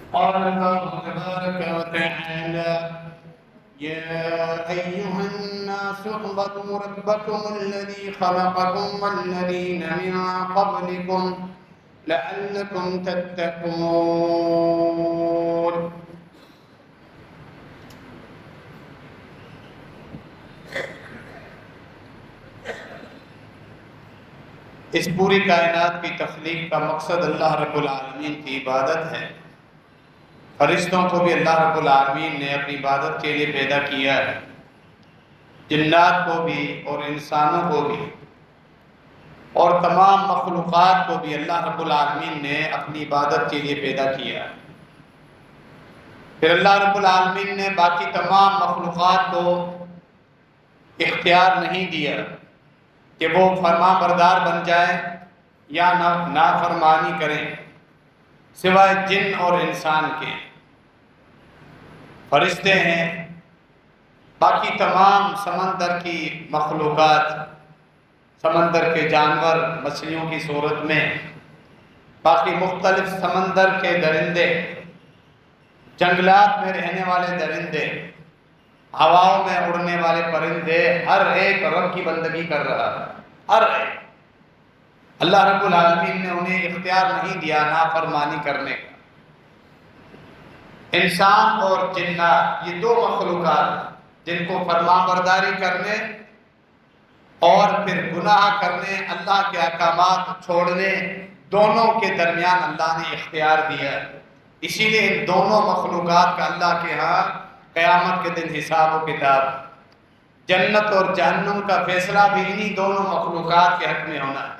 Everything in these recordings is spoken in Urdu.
قال الله تبارك وتعالى: يا أيها الناس اعبدوا ربكم الذي خلقكم والذين من قبلكم لعلكم تتقون. اس پوری کائنات کی تخلیق کا مقصد اللہ رب العالمین کی عبادت ہے۔ فرشتوں کو بھی اللہ رب العالمین نے اپنی عبادت کے لیے پیدا کیا ہے، جنات کو بھی اور انسانوں کو بھی، اور تمام مخلوقات کو بھی اللہ رب العالمین نے اپنی عبادت کے لیے پیدا کیا ہے۔ پھر اللہ رب العالمین نے باقی تمام مخلوقات کو اختیار نہیں دیا کہ وہ فرما بردار بن جائیں یا نافرمانی کریں، سوائے جن اور انسان کے۔ فرشتے ہیں، باقی تمام سمندر کی مخلوقات، سمندر کے جانور مچھلیوں کی صورت میں، باقی مختلف سمندر کے درندے، جنگلات میں رہنے والے درندے، ہواؤں میں اڑنے والے پرندے، ہر ایک رب کی بندگی کر رہا ہے، ہر ایک۔ اللہ رب العالمین نے انہیں اختیار نہیں دیا نافرمانی کرنے کا۔ انسان اور جنات، یہ دو مخلوقات جن کو فرما برداری کرنے اور پھر گناہ کرنے، اللہ کے احکامات چھوڑنے، دونوں کے درمیان اللہ نے اختیار دیا ہے۔ اسی لیے ان دونوں مخلوقات کا اللہ کے ہاں قیامت کے دن حساب و کتاب، جنت اور جہنم کا فیصلہ بھی انہی دونوں مخلوقات کے حق میں ہونا ہے۔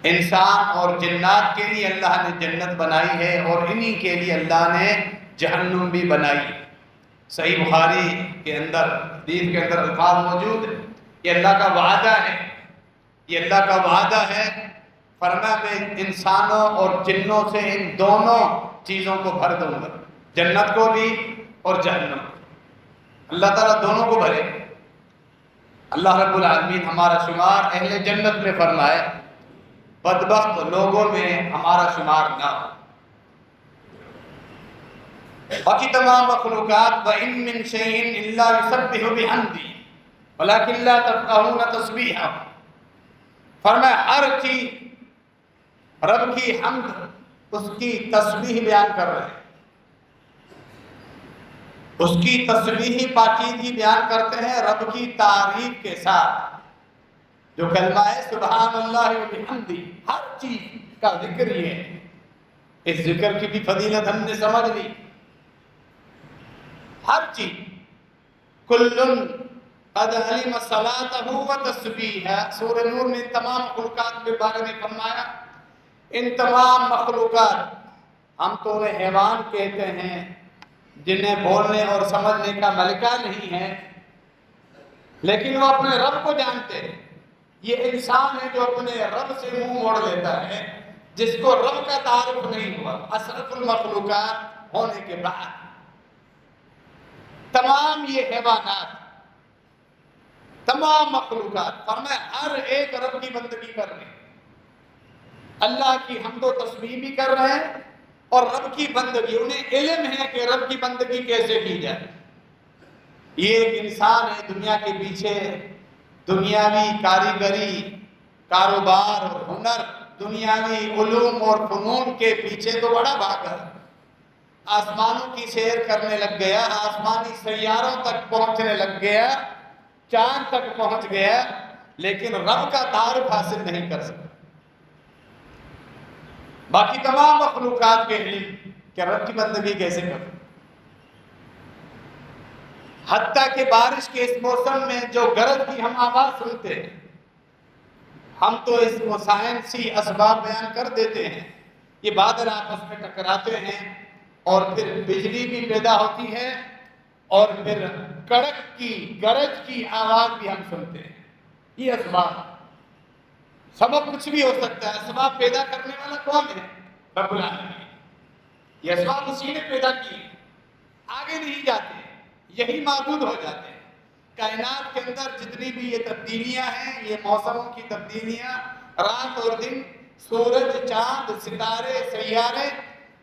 انسان اور جنات کے لیے اللہ نے جنت بنائی ہے اور انہی کے لیے اللہ نے جہنم بھی بنائی ہے۔ صحیح بخاری کے اندر، حدیث کے اندر الفاظ موجود ہے، یہ اللہ کا وعدہ ہے، یہ اللہ کا وعدہ ہے۔ فرمایا میں انسانوں اور جنوں سے ان دونوں چیزوں کو بھر دوں گا، جنت کو بھی اور جہنم کو۔ اللہ تعالیٰ دونوں کو بھرے۔ اللہ رب العالمین ہمارا شمار اہل جنت میں فرمائے، بدبخت لوگوں میں ہمارا شمار نہ ہو۔ باقی تمام مخلوقات وَإِن مِّن شَيْءٍ إِلَّا يُسَبِّحُ بِحَمْدِهِ وَلَكِن لَّا تَفْقَهُونَ تَسْبِيحَهُ۔ فرمایا ہر چیز رب کی حمد، اس کی تسبیح بیان کر رہے ہیں، اس کی تسبیح پاکیزگی بیان کرتے ہیں رب کی تعریف کے ساتھ۔ جو کلمہ ہے سبحان اللہ و بحمدہ، ہر چیز کا ذکر یہ ہے۔ اس ذکر کی بھی فضیلت ہم نے سمجھ لی۔ ہر چیز، کلن قد علم صلاتہ و تسبیحہ، سورہ نور نے تمام مخلوقات کے بارے میں فرمایا، ان تمام مخلوقات، ہم تو انہیں حیوان کہتے ہیں جنہیں بولنے اور سمجھنے کا ملکہ نہیں ہے، لیکن وہ اپنے رب کو جانتے ہیں۔ یہ انسان ہے جو اپنے رب سے منہ موڑ لیتا ہے، جس کو رب کا تعارف نہیں ہوا اشرف المخلوقات ہونے کے بعد۔ تمام یہ حیوانات، تمام مخلوقات، فرمایا ہر ایک رب کی بندگی کر رہے ہیں، اللہ کی حمد و تسبیح بھی کر رہے ہیں، اور رب کی بندگی، انہیں علم ہے کہ رب کی بندگی کیسے کی جائے۔ یہ ایک انسان ہے دنیا کے پیچھے دنیاوی کاریگری، کاروبار اور ہنر، دنیاوی علوم اور فنون کے پیچھے تو بڑا بھاگا، آسمانوں کی سیر کرنے لگ گیا، آسمانی سیاروں تک پہنچنے لگ گیا، چاند تک پہنچ گیا، لیکن رب کا تعارف حاصل نہیں کر سکا۔ باقی تمام مخلوقات کے علم کہ رب کی بندگی کیسے کریں، حتیٰ کہ بارش کے اس موسم میں جو گرج کی ہم آواز سنتے ہیں، ہم تو اس کو سائنسی اسباب بیان کر دیتے ہیں، یہ بادل آپس میں ٹکراتے ہیں اور پھر بجلی بھی پیدا ہوتی ہے، اور پھر کڑک کی گرج کی آواز بھی ہم سنتے ہیں۔ یہ اسباب، سبب کچھ بھی ہو سکتا ہے، اسباب پیدا کرنے والا کون ہے؟ رب العالمین۔ یہ اسباب اسی نے پیدا کی، آگے نہیں جاتے، یہی موجود ہو جاتے ہیں۔ کائنات کے اندر جتنی بھی یہ تبدیلیاں ہیں، یہ موسموں کی تبدیلیاں، رات اور دن، سورج، چاند، ستارے، سیارے،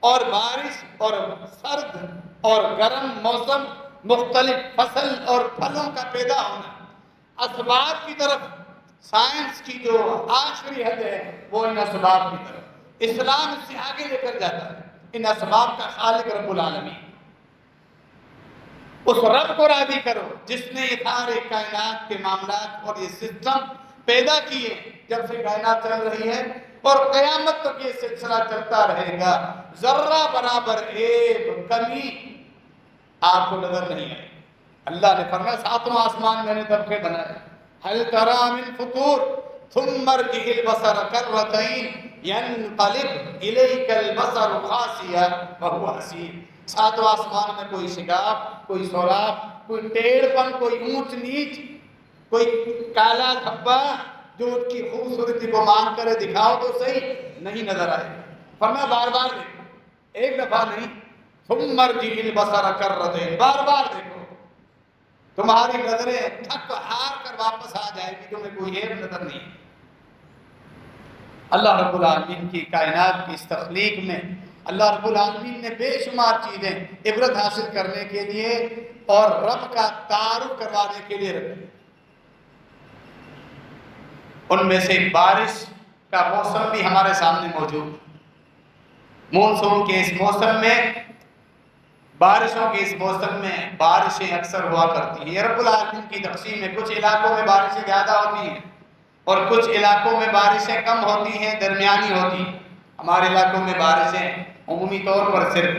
اور بارش اور سرد اور گرم موسم، مختلف فصل اور پھلوں کا پیدا ہونا، اسباب کی طرف سائنس کی جو آخری حد ہے وہ ان اسباب کی طرف، اسلام اس سے آگے لے کر جاتا ہے۔ ان اسباب کا خالق رب العالمین، اس رب کو راضی کرو جس نے یہ سارے کائنات کے معاملات اور یہ سسٹم پیدا کیے، جب سے کائنات چل رہی ہے اور قیامت تک یہ سلسلہ چلتا رہے گا، ذرہ برابر ایک کمی آپ کو نظر نہیں آئے۔ اللہ نے فرمایا ساتواں آسمان میں نے طبقے بنائے، هل ترى من فطور ثم ارجع البصر كرتين ينقلب اليك البصر خاسئا وهو حسير۔ ساتواں آسمان میں کوئی شگاف، کوئی سوراخ، کوئی ٹیڑھ پن، کوئی اونچ نیچ، کوئی کالا دھبا جو ان کی خوبصورتی کو مان کر دکھاؤ تو صحیح، نہیں نظر آئے۔ فرمایا بار بار دیکھو، ایک دفعہ نہیں، ثم ارجع البصر كرتين، بار بار دیکھو، تمہاری نظریں تھک ہار کر واپس آ جائے گی، تمہیں کوئی عیب نظر نہیں۔ اللہ رب العالمین کی کائنات کی اس تخلیق میں اللہ رب العالمین نے بے شمار چیزیں عبرت حاصل کرنے کے لیے اور رب کا تعارف کروانے کے لیے رکھی۔ ان میں سے بارش کا موسم بھی ہمارے سامنے موجود، مونسون کے اس موسم میں، بارشوں کے اس موسم میں بارشیں اکثر ہوا کرتی ہیں۔ یہ رب العالمین کی تقسیم ہے، کچھ علاقوں میں بارشیں زیادہ ہوتی ہیں اور کچھ علاقوں میں بارشیں کم ہوتی ہیں، درمیانی ہوتی ہیں۔ ہمارے علاقوں میں بارشیں عمومی طور پر صرف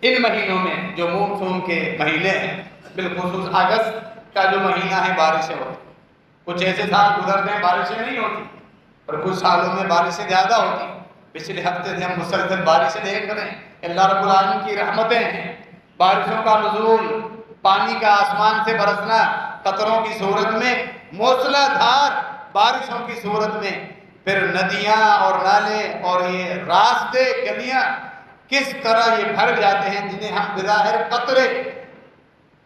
ان مہینوں میں جو مونسون کے مہینے ہیں، بالخصوص اگست کا جو مہینہ ہے بارشیں ہوتی ہیں۔ کچھ ایسے سال گزرتے ہیں بارشیں نہیں ہوتی اور کچھ سالوں میں بارشیں زیادہ ہوتی ہیں۔ پچھلے ہفتے سے ہم مسلسل بارشیں دیکھ رہے ہیں، اللہ رب العالمین کی رحمتیں ہیں، بارشوں کا نزول، پانی کا آسمان سے برسنا قطروں کی صورت میں، موسلا دھار بارشوں کی صورت میں، پھر ندیاں اور نالے اور یہ راستے گلیاں کس طرح یہ بھر جاتے ہیں، جنہیں ہم بظاہر قطرے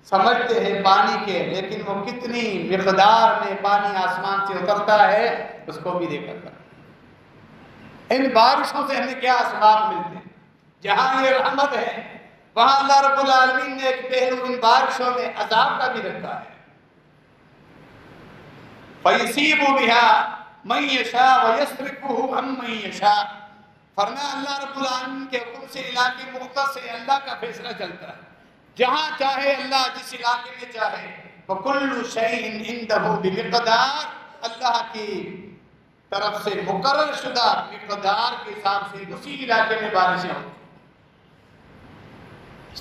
سمجھتے ہیں پانی کے، لیکن وہ کتنی مقدار میں پانی آسمان سے اترتا ہے اس کو بھی دیکھا کرتا ہے۔ ان بارشوں سے ہمیں کیا اسباب ملتے ہیں؟ جہاں یہ رحمت ہے وہاں اللہ رب العالمین نے ایک پہلو ان بارشوں میں عذاب کا بھی رکھا ہے۔ فَيُصِيبُ بِهَا مَن يَشَاءُ وَيَصْرِفُهُ عَن مَّن يَشَاءُ۔ فرمایا اللہ رب العالمین کے حکم سے علاقے مختص سے اللہ کا فیصلہ چلتا ہے، جہاں چاہے اللہ جس علاقے میں چاہے، وَكُلُّ شَيْءٍ عِندَهُ بِمِقْدَارٍ، اللہ کی طرف سے مقرر شدہ مقدار کے حساب سے اسی علاقے میں بارشیں ہوتی ہیں۔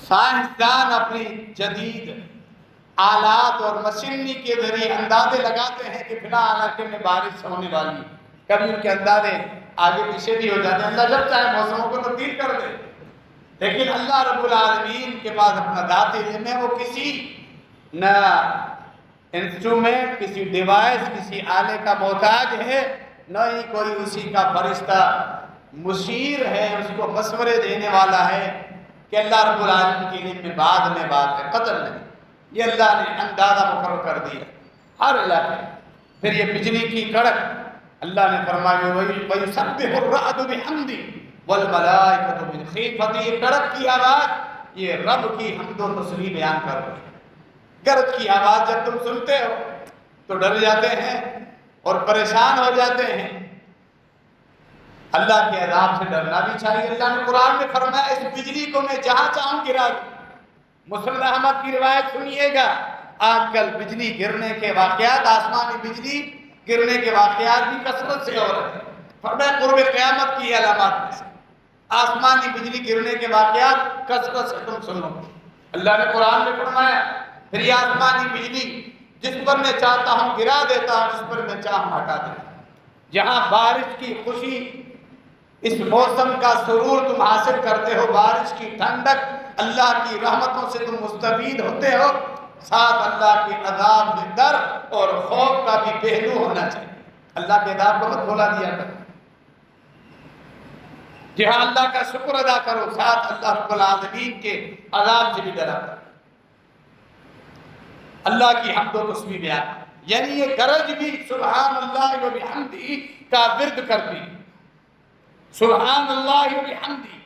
سائنسدان اپنی جدید آلات اور مشینری کے ذریعے اندازے لگاتے ہیں کہ فلاں علاقے میں بارش ہونے والی، کبھی ان کے اندازے آگے پیچھے بھی ہو جاتے ہیں، اللہ جب چاہے موسموں کو تبدیل کر دے۔ لیکن اللہ رب العالمین کے پاس اپنا ذاتی علم ہے، وہ کسی نہ انسٹرومنٹ، کسی ڈیوائس، کسی آلے کا محتاج ہے، نہ ہی کوئی اسی کا فرشتہ مشیر ہے، اس کو مشورے دینے والا ہے کہ اللہ رب العالمین کے علم میں بعد میں بات ہے، قدر نہیں، یہ اللہ نے اندازہ مقرر کر دیا ہر علاقے۔ پھر یہ بجلی کی کڑک، اللہ نے فرمایا وَيُسَبِّحُ الرَّعْدُ بِحَمْدِهِ وَالْمَلَائِكَةُ مِنْ خِیفَتِهِ، یہ کڑک کی آواز یہ رب کی حمد و تسبیح بیان کر رہی ہے۔ گرج کی آواز جب تم سنتے ہو تو ڈر جاتے ہیں اور پریشان ہو جاتے ہیں، اللہ کے عذاب سے ڈرنا بھی چاہیے۔ اللہ نے قرآن میں فرمایا اس بجلی کو میں جہاں چاہوں گرا دوں۔ مسلم احمد کی روایت سنیے گا، آج کل بجلی گرنے کے واقعات، آسمانی بجلی گرنے کے واقعات بھی کثرت سے ہو رہے ہیں۔ فرمایا قرب قیامت کی علامات میں سے آسمانی بجلی گرنے کے واقعات کثرت سے تم سنو۔ اللہ نے قرآن میں فرمایا پھر یہ آسمانی بجلی جس پر میں چاہتا ہوں گرا دیتا ہوں، جس پر میں چاہوں ہٹا دیتا ہوں۔ جہاں بارش کی خوشی، اس موسم کا سرور تم حاصل کرتے ہو، بارش کی ٹھنڈک، اللہ کی رحمتوں سے تم مستفید ہوتے ہو، ساتھ اللہ کے عذاب میں ڈر اور خوف کا بھی پہلو ہونا چاہیے۔ اللہ کے عذاب کو مت بھلا دیا کرو، جہاں اللہ کا شکر ادا کرو، ساتھ اللہ رب العالمین کے عذاب سے بھی ڈرا کرو۔ اللہ کی حمد و تسبیح بیان، یعنی یہ گرج بھی سبحان اللہ و بحمدہ کا ورد کرتی، سبحان اللہ و بحمدہ،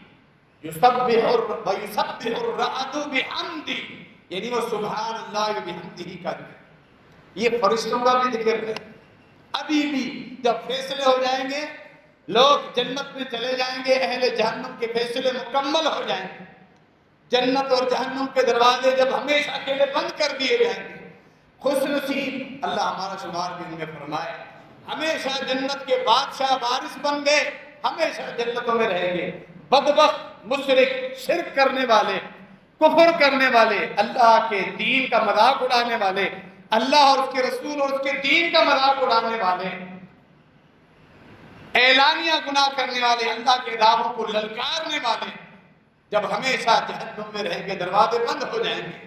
وَيُسَبِّحُ الرَّعْدُ بِحَمْدِهِ، یعنی وہ سبحان اللہ بحمدہ کا ذکر، یہ فرشتوں کا بھی ذکر ہے۔ ابھی بھی جب فیصلے ہو جائیں گے، لوگ جنت میں چلے جائیں گے، اہل جہنم کے فیصلے مکمل ہو جائیں گے، جنت اور جہنم کے دروازے جب ہمیشہ کے لیے بند کر دیے جائیں گے، خوش نصیب اللہ ہمارا شمار بھی ان میں فرمائے، ہمیشہ جنت کے بادشاہ وارث بن گئے، ہمیشہ جنتوں میں رہیں گے۔ بدبخت، مشرک، شرک کرنے والے، کفر کرنے والے، اللہ کے دین کا مذاق اڑانے والے، اللہ اور اس کے رسول اور اس کے دین کا مذاق اڑانے والے، اعلانیہ گناہ کرنے والے، اللہ کے دعووں کو للکارنے والے، جب ہمیشہ جہنم میں رہیں گے، دروازے بند ہو جائیں گے،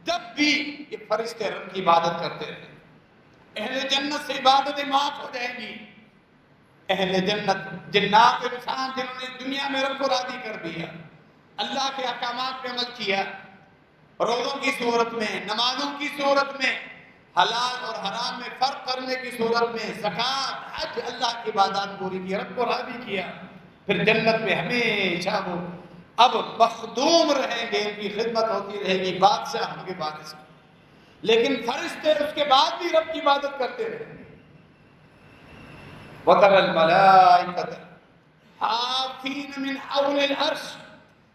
جب بھی یہ فرشتے رب کی عبادت کرتے رہیں، اہل جنت سے عبادتیں معاف ہو جائیں گی۔ اہل جنت، جنات انسان جنہوں نے دنیا میں رب کو راضی کر دیا، اللہ کے احکامات پہ عمل کیا، روزوں کی صورت میں، نمازوں کی صورت میں، حلال اور حرام میں فرق کرنے کی صورت میں، زکوٰۃ، حج، اللہ کی عبادات پوری کی، رب کو راضی کیا، پھر جنت میں ہمیشہ وہ اب مخدوم رہیں گے، ان کی خدمت ہوتی رہے گی، بادشاہ ہوں گے وارث۔ لیکن فرشتے اس کے بعد بھی رب کی عبادت کرتے رہیں گے۔ وَتَرَى الْمَلَائِكَةَ حَافِينَ مِنْ حَوْلِ الْعَرْشِ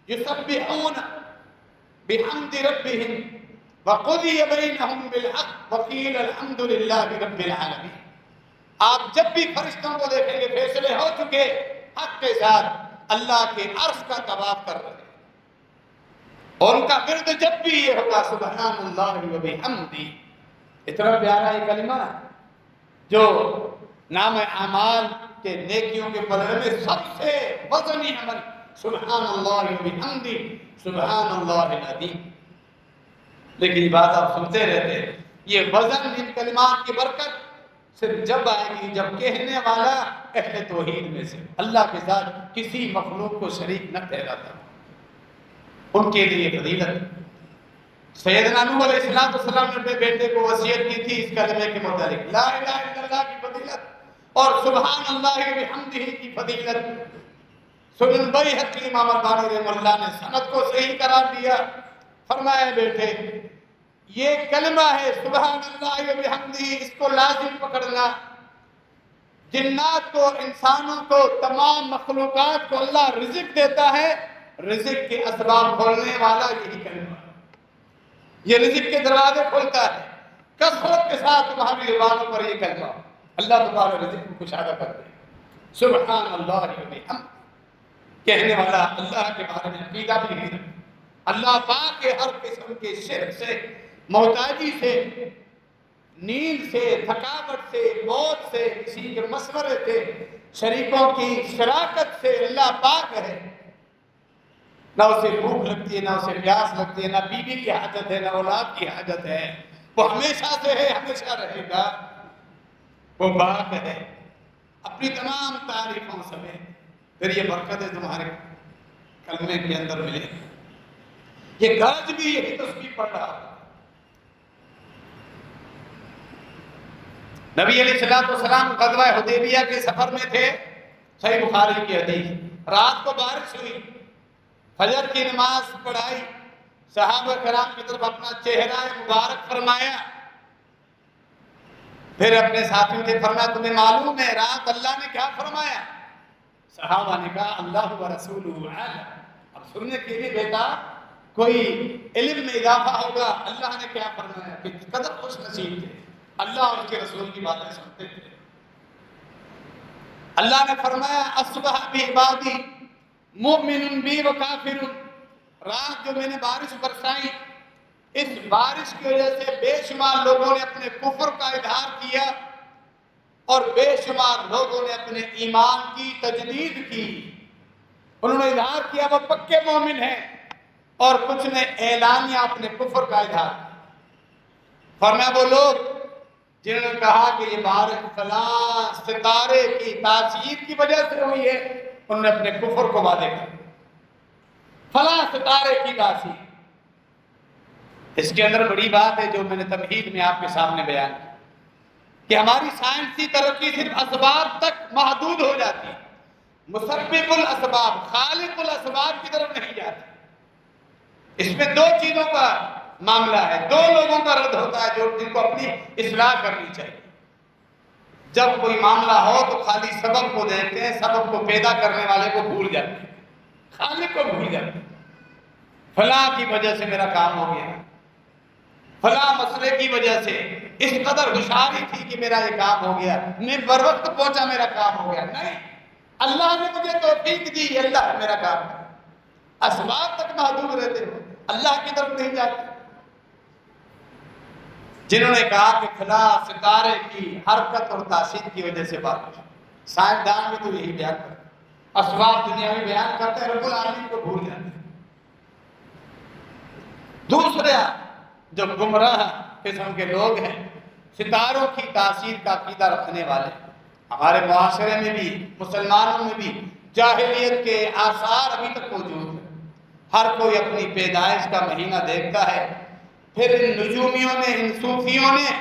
يُسَبِّحُونَ بِحَمْدِ رَبِّهِمْ وَقُضِيَ بَيْنَهُمْ بِالْحَقِّ وَقِيلَ الْحَمْدُ لِلَّهِ رَبِّ الْعَالَمِينَ۔ آپ جب بھی فرشتوں کو دیکھیں گے، فیصلے ہو چکے، حق کے ساتھ اللہ کے عرش کا طواف کر رہے ہیں، اور ان کا ورد جب بھی یہ ہوگا سبحان اللہ وبحمدہ۔ اتنا پیارا یہ کلمہ ہے جو نام اعمال کے نیکیوں کے پلڑے میں سب سے وزنی عمل، سبحان اللہ وبحمدہ، سبحان اللہ العظیم۔ لیکن یہ بات آپ سنتے رہتے ہیں، یہ وزن ان کلمات کی برکت صرف جب آئے گی جب کہنے والا اہل توحید میں سے اللہ کے ساتھ کسی مخلوق کو شریک نہ ٹھہراتا، ان کے لیے فضیلت۔ سیدنا نوح علیہ السلام نے اپنے بیٹے کو وصیت کی تھی اس کلمے کے متعلق، لا الہ الا اللہ کی فضیلت اور سبحان اللہ وبحمدہ کی فضیلت۔ سنن بیہقی امام البانی رحمہ اللہ نے سند کو صحیح قرار دیا، فرمایا بیٹے یہ کلمہ ہے سبحان اللہ وبحمدہ، اس کو لازم پکڑنا۔ جنات کو، انسانوں کو، تمام مخلوقات کو اللہ رزق دیتا ہے، رزق کے اسباب کھولنے والا یہی کلمہ، یہ رزق کے دروازے کھولتا ہے۔ کثرت کے ساتھ تمہاری زبانوں پر یہ کلمہ، اللہ تمہارے رزق کو کشادہ کر دے۔ سبحان اللہ وبحمدہ کہنے والا اللہ کے بارے میں عقیدہ بھی نہیں رکھتا، اللہ پاک کے ہر قسم کے شرک سے، محتاجی سے، نیند سے، تھکاوٹ سے، موت سے، کسی کے مشورے سے، شریکوں کی شراکت سے اللہ پاک ہے۔ نہ اسے بھوک لگتی ہے، نہ اسے پیاس لگتی ہے، نہ بیوی کی حاجت ہے، نہ اولاد کی حاجت ہے، وہ ہمیشہ سے ہے، ہمیشہ رہے گا، وہ پاک ہے اپنی تمام تعریفوں سمیت۔ پھر یہ برکتیں تمہارے کلمے کے اندر ملے، یہ گرج بھی یہی تسبیح پڑھ رہا ہے۔ نبی علیہ السلام غزوہ حدیبیہ کے سفر میں تھے، صحیح بخاری کی حدیث، رات کو بارش ہوئی، فجر کی نماز پڑھائی، صحابہ کرام کی طرف اپنا چہرہ مبارک فرمایا، پھر اپنے ساتھیوں سے فرمایا تمہیں معلوم ہے رات اللہ نے کیا فرمایا؟ صحابہ نے کہا اللہ و رسولہ اعلم۔ اب سننے کے لیے بیٹا کوئی علم میں اضافہ ہوگا، اللہ نے کیا فرمایا، کہ قدر خوش نصیب تھے، اللہ اور اس کے رسول کی باتیں سنتے تھے۔ اللہ نے فرمایا اصبح بعبادی مؤمن بی و کافر، رات جو میں نے بارش برسائی، اس بارش کی وجہ سے بے شمار لوگوں نے اپنے کفر کا اظہار کیا اور بے شمار لوگوں نے اپنے ایمان کی تجدید کی، انہوں نے اظہار کیا وہ پکے مومن ہیں، اور کچھ نے اعلانیہ اپنے کفر کا اظہار کیا۔ فرمایا وہ لوگ جنہوں نے کہا کہ یہ بارش فلاں ستارے کی تاثیر کی وجہ سے ہوئی ہے، انہوں نے اپنے کفر کو واضح کر دیا، فلاں ستارے کی تاثیر۔ اس کے اندر بڑی بات ہے جو میں نے تمہید میں آپ کے سامنے بیان کی، کہ ہماری سائنسی ترقی صرف اسباب تک محدود ہو جاتی ہے، مسبب الاسباب خالق الاسباب کی طرف نہیں جاتے. اس میں دو چیزوں کا معاملہ ہے، دو لوگوں کا رد ہوتا ہے جن کو اپنی اصلاح کرنی چاہیے. جب کوئی معاملہ ہو تو خالی سبب کو دیکھتے ہیں، سبب کو پیدا کرنے والے کو بھول جاتے ہیں، خالق کو بھول جاتے ہیں. فلاں کی وجہ سے میرا کام ہو گیا، فلاں مسئلے کی وجہ سے اس قدر ہوشیاری تھی کہ میرا یہ کام ہو گیا، میں بر وقت پہنچا میرا کام ہو گیا. نہیں، اللہ نے مجھے توفیق دی، اللہ میرا کام ہے. اسباب تک محدود رہتے ہو، اللہ کی طرف نہیں جاتے. جنہوں نے کہا کہ فلاں ستارے کی حرکت اور تاثیر کی وجہ سے بارش، سائنسدان بھی تو یہی بیان کرتے ہیں، اسباب دنیا میں بیان کرتے ہیں، رب العالمین کو بھول جاتے ہیں. دوسرے جو گمراہ قسم کے لوگ ہیں، ستاروں کی تاثیر کا عقیدہ رکھنے والے، ہمارے معاشرے میں بھی مسلمانوں میں بھی جاہلیت کے آثار ابھی تک موجود ہیں. ہر کوئی اپنی پیدائش کا مہینہ دیکھتا ہے، پھر ان نجومیوں نے، ان صوفیوں نے،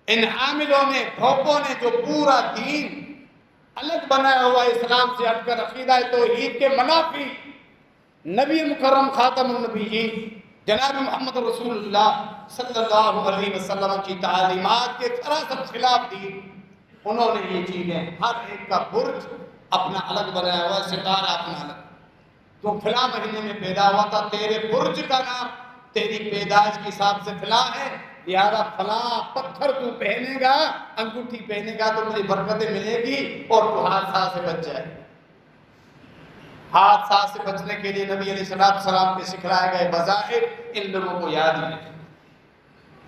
ان عاملوں نے، بھوپوں نے جو پورا دین الگ بنایا ہوا اسلام سے ہٹ کر عقیدہ توحید کے منافی نبی مکرم خاتم النبیین جناب محمد رسول اللہ صلی اللہ علیہ وسلم کی تعلیمات کے سراسر خلاف دی. انہوں نے یہ چیزیں، ہر ایک کا برج اپنا الگ بنایا ہوا، ستارہ اپنا الگ. تو فلاں مہینے میں پیدا ہوا تھا، تیرے برج کا نام تیری پیدائش کے حساب سے فلاں ہے، لہذا فلاں پتھر تو پہنے گا، انگوٹھی پہنے گا تو تجھے برکتیں ملے گی اور تو حادثہ سے بچ جائے. حادثہ سے بچنے کے لیے نبی علیہ السلام کے سکھلائے گئے وظائف ان لوگوں کو یاد ہی نہیں.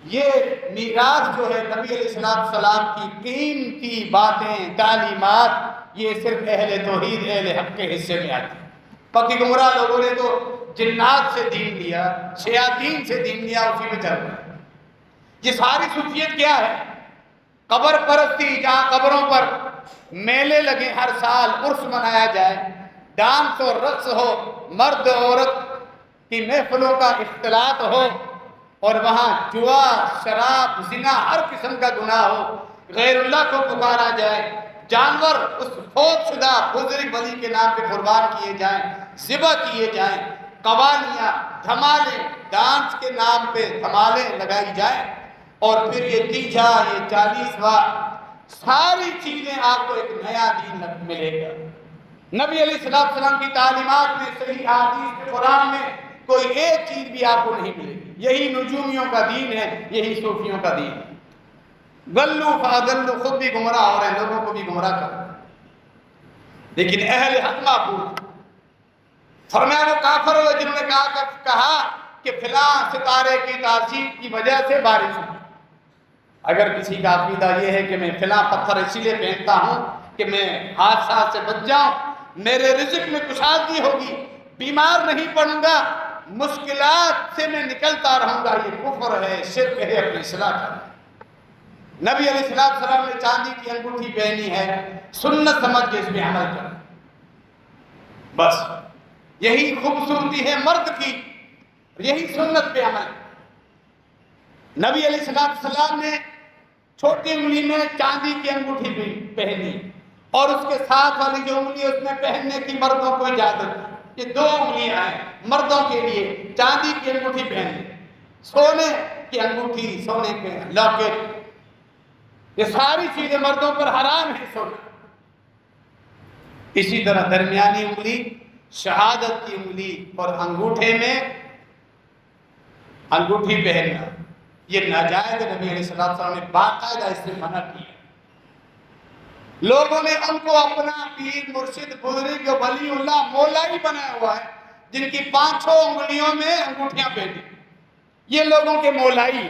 یہ میراث جو ہے نبی علیہ السلام کی قیمتی باتیں، تعلیمات، یہ صرف اہل توحید، اہل حق کے حصے میں آتی ہیں. باقی گمراہ لوگوں نے تو جنات سے دین لیا، شیاطین سے دین لیا، اسی میں چل رہا ہے. یہ ساری صوفیت کیا ہے؟ قبر پرستی، جہاں قبروں پر میلے لگے، ہر سال عرس منایا جائے، ڈانس اور رقص ہو، مرد عورت کی محفلوں کا اختلاط ہو، اور وہاں جوا، شراب، زنا، ہر قسم کا گناہ ہو، غیر اللہ کو پکارا جائے، جانور اس فوت شدہ بزرگ ولی کے نام پہ قربان کیے جائیں، ذبح کیے جائیں، قوالیاں، دھمالے، ڈانس کے نام پہ دھمالے لگائی جائیں، اور پھر یہ تیجا، یہ 40واں، ساری چیزیں آپ کو ایک نیا دین ملے گا. نبی علیہ السلام کی تعلیمات میں، صحیح احادیث میں، قرآن میں کوئی ایک چیز بھی آپ کو نہیں ملے گی. یہی نجومیوں کا دین ہے، یہی صوفیوں کا دین ہے. گلو فاضلو، خود بھی گمراہ ہو رہے ہیں، لوگوں کو بھی گمراہ کر رہے ہیں. لیکن اہل حق معبود فرمایا وہ کافر ہوئے جنہوں نے کہا کہ فلاں ستارے کی تاثیر کی وجہ سے بارش ہوئی. اگر کسی کا عقیدہ یہ ہے کہ میں فلاں پتھر اسی لیے پہنتا ہوں کہ میں حادثات سے بچ جاؤں، میرے رزق میں کشادگی ہوگی، بیمار نہیں پڑوں گا، مشکلات سے میں نکلتا رہوں گا، یہ کفر ہے، شرک ہے، اپنی اصلاح کرنا. نبی علیہ السلام نے چاندی کی انگوٹھی پہنی ہے، سنت سمجھ کے اس پہ عمل کرنا. بس یہی خوبصورتی ہے مرد کی، یہی سنت پہ عمل. نبی علیہ السلام نے چھوٹی انگلی میں چاندی کی انگوٹھی پہنی، اور اس کے ساتھ والی جو انگلی اس میں پہننے کی مردوں کو اجازت. یہ 2 انگلیاں ہیں مردوں کے لیے، چاندی کی انگوٹھی پہننے، سونے کی انگوٹھی، سونے کے لاکٹ، یہ ساری چیزیں مردوں پر حرام ہے سونا. اسی طرح درمیانی انگلی، شہادت کی انگلی اور انگوٹھے میں انگوٹھی پہننا یہ ناجائز. نبی علیہ السلام نے باقاعدہ اس سے منع کیا. لوگوں نے ان کو اپنا پیر، مرشد، بزرگ، ولی اللہ، مولائی بنایا ہوا ہے، جن کی 5 انگلیوں میں انگوٹھیاں پہنی. یہ لوگوں کے مولائی،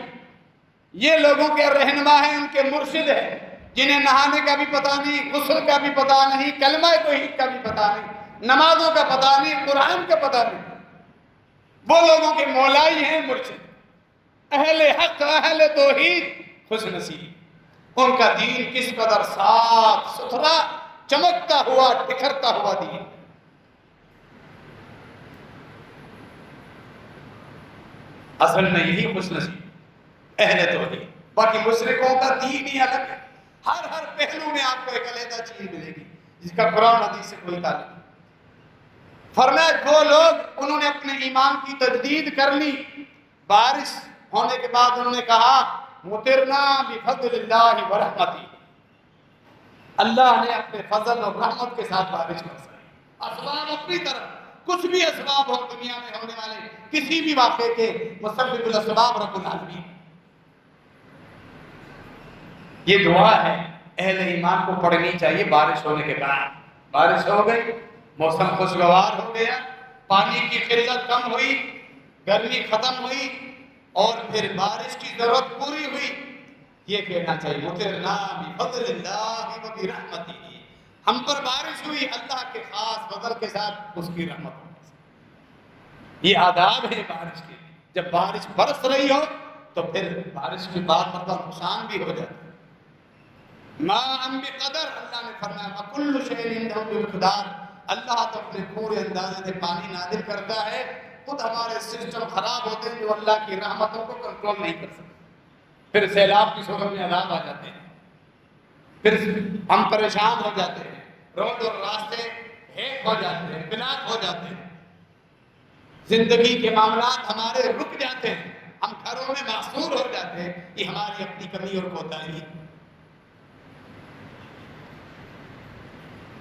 یہ لوگوں کے رہنما ہیں، ان کے مرشد ہیں، جنہیں نہانے کا بھی پتہ نہیں، غسل کا بھی پتہ نہیں، کلمہ توحید کا بھی پتہ نہیں، نمازوں کا پتہ نہیں، قرآن کا پتہ نہیں. وہ لوگوں کے مولائی ہیں، مرشد. اہل حق، اہل توحید خوش نصیب. ان کا دین کس قدر صاف ستھرا، چمکتا ہوا، نکھرتا ہوا دین. اصل میں یہی خوش نصیب اہل توحید. باقی مشرکوں کا دین ہی الگ ہے. ہر پہلو میں آپ کو ایک علیحدہ چیز ملے گی. جس کا قرآن حدیث سے کوئی تعلق نہیں۔ فرمایا وہ لوگ انہوں نے اپنے ایمان کی تجدید کر لی، بارش ہونے کے بعد انہوں نے کہا مطرنا بفضل اللہ ورحمتہ، اللہ نے اپنے فضل اور رحمت کے ساتھ بارش برسائی۔ اسباب اپنی طرف، کچھ بھی اسباب ہو دنیا میں ہونے والے کسی بھی واقعے کے مسبب الاسباب رب العالمین۔ یہ دعا ہے اہل ایمان کو پڑھنی چاہیے بارش ہونے کے بعد۔ بارش ہو گئی، موسم خوشگوار ہو گیا، پانی کی قلت کم ہوئی، گرمی ختم ہوئی اور پھر بارش کی ضرورت پوری ہوئی، یہ کہنا چاہیے مطرنا بفضل اللہ وبرحمتہ، ہم پر بارش ہوئی اللہ کے خاص فضل کے ساتھ، اس کی رحمت ہونے۔ یہ آداب ہے بارش کے۔ جب بارش برس رہی ہو تو پھر بارش کے بعد مطلب نقصان بھی ہو جاتا ہے۔ ماء بقدر، اللہ نے فرمایا وَكُلُّ شَيْءٍ عِندَهُ بِمِقْدَارٍ، اللہ تو اپنے پورے اندازے سے پانی نازل کرتا ہے۔ خود ہمارے سسٹم خراب ہوتے ہیں جو اللہ کی رحمتوں کو کنٹرول نہیں کر سکتے، پھر سیلاب کی صورت میں عذاب آ جاتے ہیں، پھر ہم پریشان ہو جاتے ہیں، روڈ اور راستے ہیک ہو جاتے ہیں، بلاک ہو جاتے ہیں، زندگی کے معاملات ہمارے رک جاتے ہیں، ہم گھروں میں محصور ہو جاتے ہیں۔ یہ ہماری اپنی کمی اور کوتاہی ہے۔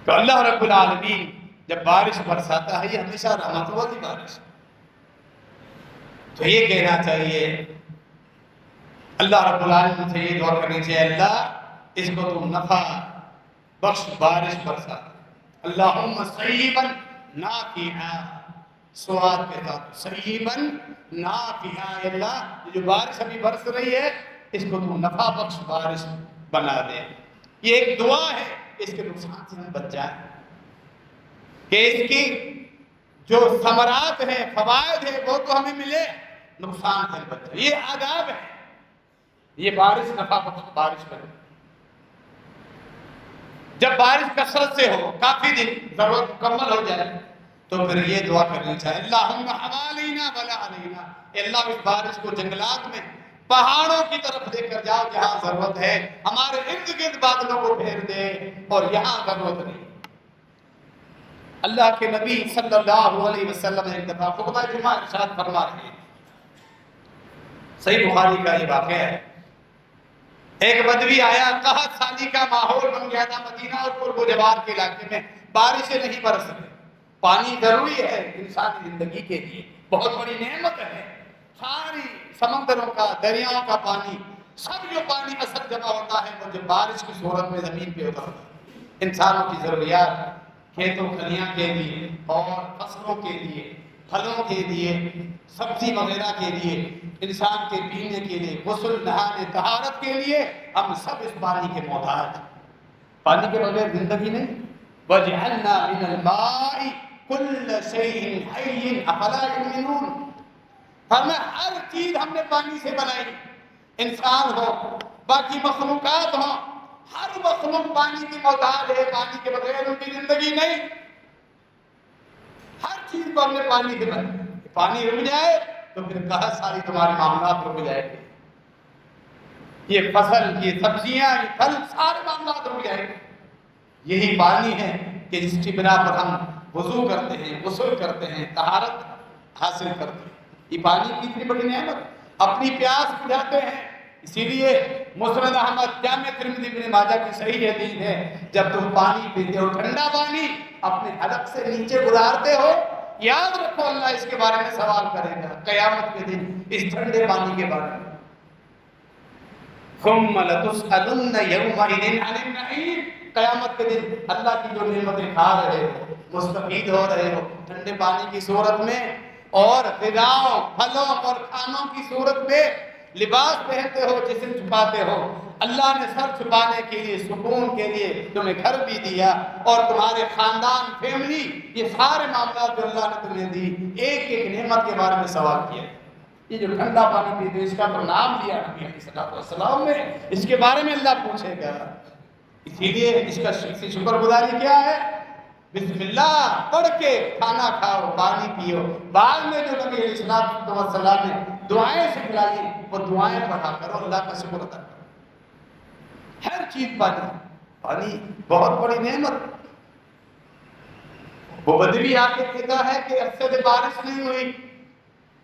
تو اللہ رب العالمین جب بارش برساتا ہے یہ ہمیشہ رحمت والی بارش، تو یہ کہنا چاہیے اللہ رب العالمین سے، یہ دعا کرنی چاہیے اللہ اس کو تم نفع بخش بارش برسا، اللہم صیبا نافعا، سواد کے ساتھ صیبا نافعا، اللہ یہ جو بارش ابھی برس رہی ہے اس کو تم نفع بخش بارش بنا دے۔ یہ ایک دعا ہے، اس کے نقصان سے ہم بچ جائیں کہ اس کی جو ثمرات ہیں، فوائد ہیں، وہ تو ہمیں ملے، نقصان سے ہم بچ جائیں۔ یہ آداب ہے، یہ بارش نفع بخش بارش بنے۔ جب بارش کثرت سے ہو، کافی دن ضرورت مکمل ہو جائے تو پھر یہ دعا کرنی چاہیے اللہم حوالینا ولا علینا، اللہ اس بارش کو جنگلات میں، پہاڑوں کی طرف لے کر جاؤ جہاں ضرورت ہے، ہمارے ارد گرد بادلوں کو پھیر دے اور یہاں ضرورت نہیں۔ اللہ کے نبی صلی اللہ علیہ وسلم ایک دفعہ خطبہ جمعہ ارشاد فرما رہے ہیں، صحیح بخاری کا یہ واقعہ ہے، ایک بدوی آیا، قحط سالی کا ماحول بن گیا تھا مدینہ اور قرب و جوار کے علاقے میں، بارشیں نہیں برس رہی۔ پانی ضروری ہے انسانی زندگی کے لیے، بہت بڑی نعمت ہے، ساری سمندروں کا، دریاؤں کا پانی، سب جو پانی اصل جمع ہوتا ہے وہ جب بارش کی صورت میں زمین پہ اترتا ہے، انسانوں کی ضروریات، کھیتوں کھلیاں کے لیے اور فصلوں کے لیے، پھلوں کے لیے، سبزی وغیرہ کے لیے، انسان کے پینے کے لیے، غسل نہانے طہارت کے لیے، ہم سب اس پانی کے محتاج ہیں۔ پانی کے بغیر زندگی نہیں۔ وَجْعَلْنَا مِنَ الْمَاءِ كُلَّ شَيْءٍ حَيٍّ أَفَلَا يُؤْمِنُونَ، ہمیں ہر چیز ہم نے پانی سے بنائی، انسان ہو، باقی مخلوقات ہوں، ہر مخلوق پانی کی محتاج ہے، پانی کے بغیر ان کی زندگی نہیں۔ ہر چیز کو ہم نے پانی سے بنائی، پانی رک جائے تو پھر کہاں ساری تمہارے معاملات رک جائے گے، یہ فصل، یہ سبزیاں، یہ پھل، سارے معاملات رک جائیں گے۔ یہی پانی ہے کہ جس کی بنا پر ہم وضو کرتے ہیں، غسل کرتے ہیں، طہارت حاصل کرتے ہیں۔ یہ پانی کی اتنی بڑی نعمت، اپنی پیاس بجھاتے ہیں۔ اسی لیے مسند احمد، جامع ترمذی ابن ماجہ کی صحیح حدیث ہے، جب تم پانی پیتے ہو، ٹھنڈا پانی اپنے حلق سے نیچے گزارتے ہو، یاد رکھو اللہ اس کے بارے میں سوال کرے گا قیامت کے دن، اس ٹھنڈے پانی کے بارے میں۔ ثم لتسألن یومئذ عن النعیم، قیامت کے دن اللہ کی جو نعمتیں کھا رہے ہو، مستفید ہو رہے ہو ٹھنڈے پانی کی صورت میں، اور غذاؤں، پھلوں اور کھانوں کی صورت میں، لباس پہنتے ہو، جسم چھپاتے ہو، اللہ نے سر چھپانے کے لیے، سکون کے لیے تمہیں گھر بھی دیا، اور تمہارے خاندان، فیملی، یہ سارے معاملات جو اللہ نے تمہیں دی، ایک ایک نعمت کے بارے میں سوال کیا۔ یہ جو ٹھنڈا پانی پیتے اس کا تو نام لیا نبی علیہ السلام نے، اس کے بارے میں اللہ پوچھے گا۔ اسی لیے اس کا شکر گزاری کیا ہے؟ بسم اللہ پڑھ کے کھانا کھاؤ، پانی پیو۔ بعد میں جو نبی علیہ السلام نے دعائیں سکھلائی، وہ دعائیں پڑھا کرو، اللہ کا شکر ادا کرو۔ ہر چیز پانی، پانی بہت بڑی نعمت۔ وہ بدوی آ کے کہتا ہے کہ عرصے سے بارش نہیں ہوئی،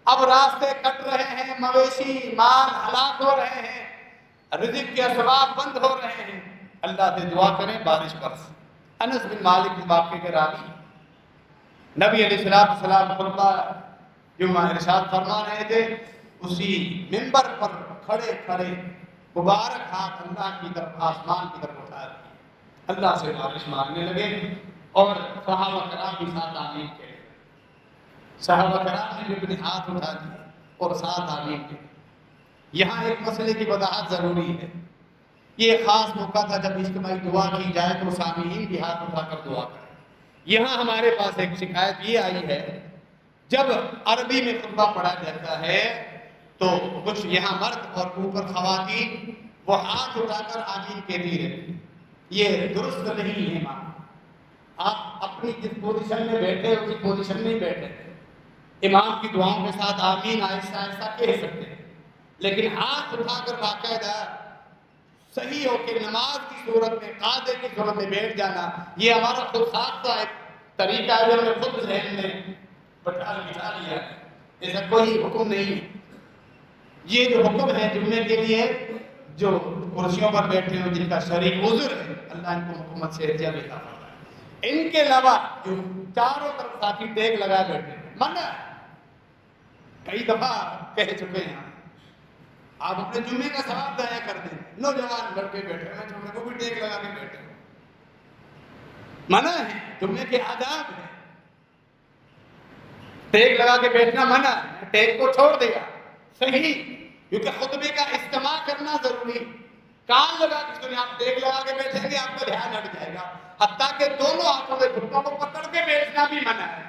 اب راستے کٹ رہے ہیں، مویشی مال ہلاک ہو رہے ہیں، رزق کے اسباب بند ہو رہے ہیں، اللہ سے دعا کریں بارش برس۔ انس بن مالک کے واقعے کے راوی نبی علیہ السلام خطبہ جمعہ ارشاد فرما رہے تھے، اسی منبر پر کھڑے کھڑے مبارک ہاتھ اللہ کی طرف آسمان کی طرف اٹھا دیے، اللہ سے بارش مانگنے لگے، اور صحابہ کرام بھی ساتھ آمین کہے، صحابہ کرام نے بھی اپنے ہاتھ اٹھا دیے اور ساتھ آمین کہے۔ یہاں ایک مسئلے کی وضاحت ضروری ہے، یہ ایک خاص موقع تھا جب اجتماعی دعا کی جائے تو سامعین بھی ہاتھ اٹھا کر دعا کریں۔ یہاں ہمارے پاس ایک شکایت یہ آئی ہے، جب عربی میں خطبہ پڑھا جاتا ہے تو کچھ یہاں مرد اور اوپر خواتین وہ ہاتھ اٹھا کر آمین کہتی رہتی، یہ درست نہیں ہے۔ ماں آپ اپنی جس پوزیشن میں بیٹھے اسی پوزیشن میں ہی بیٹھے، امام کی دعاؤں کے ساتھ آمین آہستہ آہستہ کہہ سکتے ہیں، لیکن ہاتھ اٹھا کر باقاعدہ صحیح ہو کے نماز کی صورت میں قاعدے کی صورت میں بیٹھ جانا، یہ ہمارا خود ساختہ ایک طریقہ ہے جو ہم نے خود ذہن میں بٹھا لیا ہے، ایسا کوئی حکم نہیں ہے۔ یہ جو حکم ہے جمعے کے لیے جو کرسیوں پر بیٹھے ہو جن کا شرعی عذر ہے، اللہ ان کو حکومت سے احتیاط عطا فرمائے۔ ان کے علاوہ جو چاروں طرف ساتھی ٹیک لگا بیٹھے ہیں، منع کئی دفعہ کہہ چکے ہیں، آپ اپنے جمعے کا ثواب ضائع کر دیں۔ نوجوان لڑکے بیٹھے ہیں، جمعے کو بھی ٹیک لگا کے بیٹھے ہیں، منع ہے، جمعے کے آداب ہے، ٹیک لگا کے بیٹھنا منع ہے، ٹیک کو چھوڑ دے گا صحیح، کیونکہ خطبے کا استماع کرنا ضروری، کان لگا کے آپ ٹیک لگا کے بیٹھیں گے آپ کا دھیان ہٹ جائے گا، حتیٰ کہ دونوں ہاتھوں میں گھٹنوں کو پکڑ کے بیٹھنا بھی منع ہے۔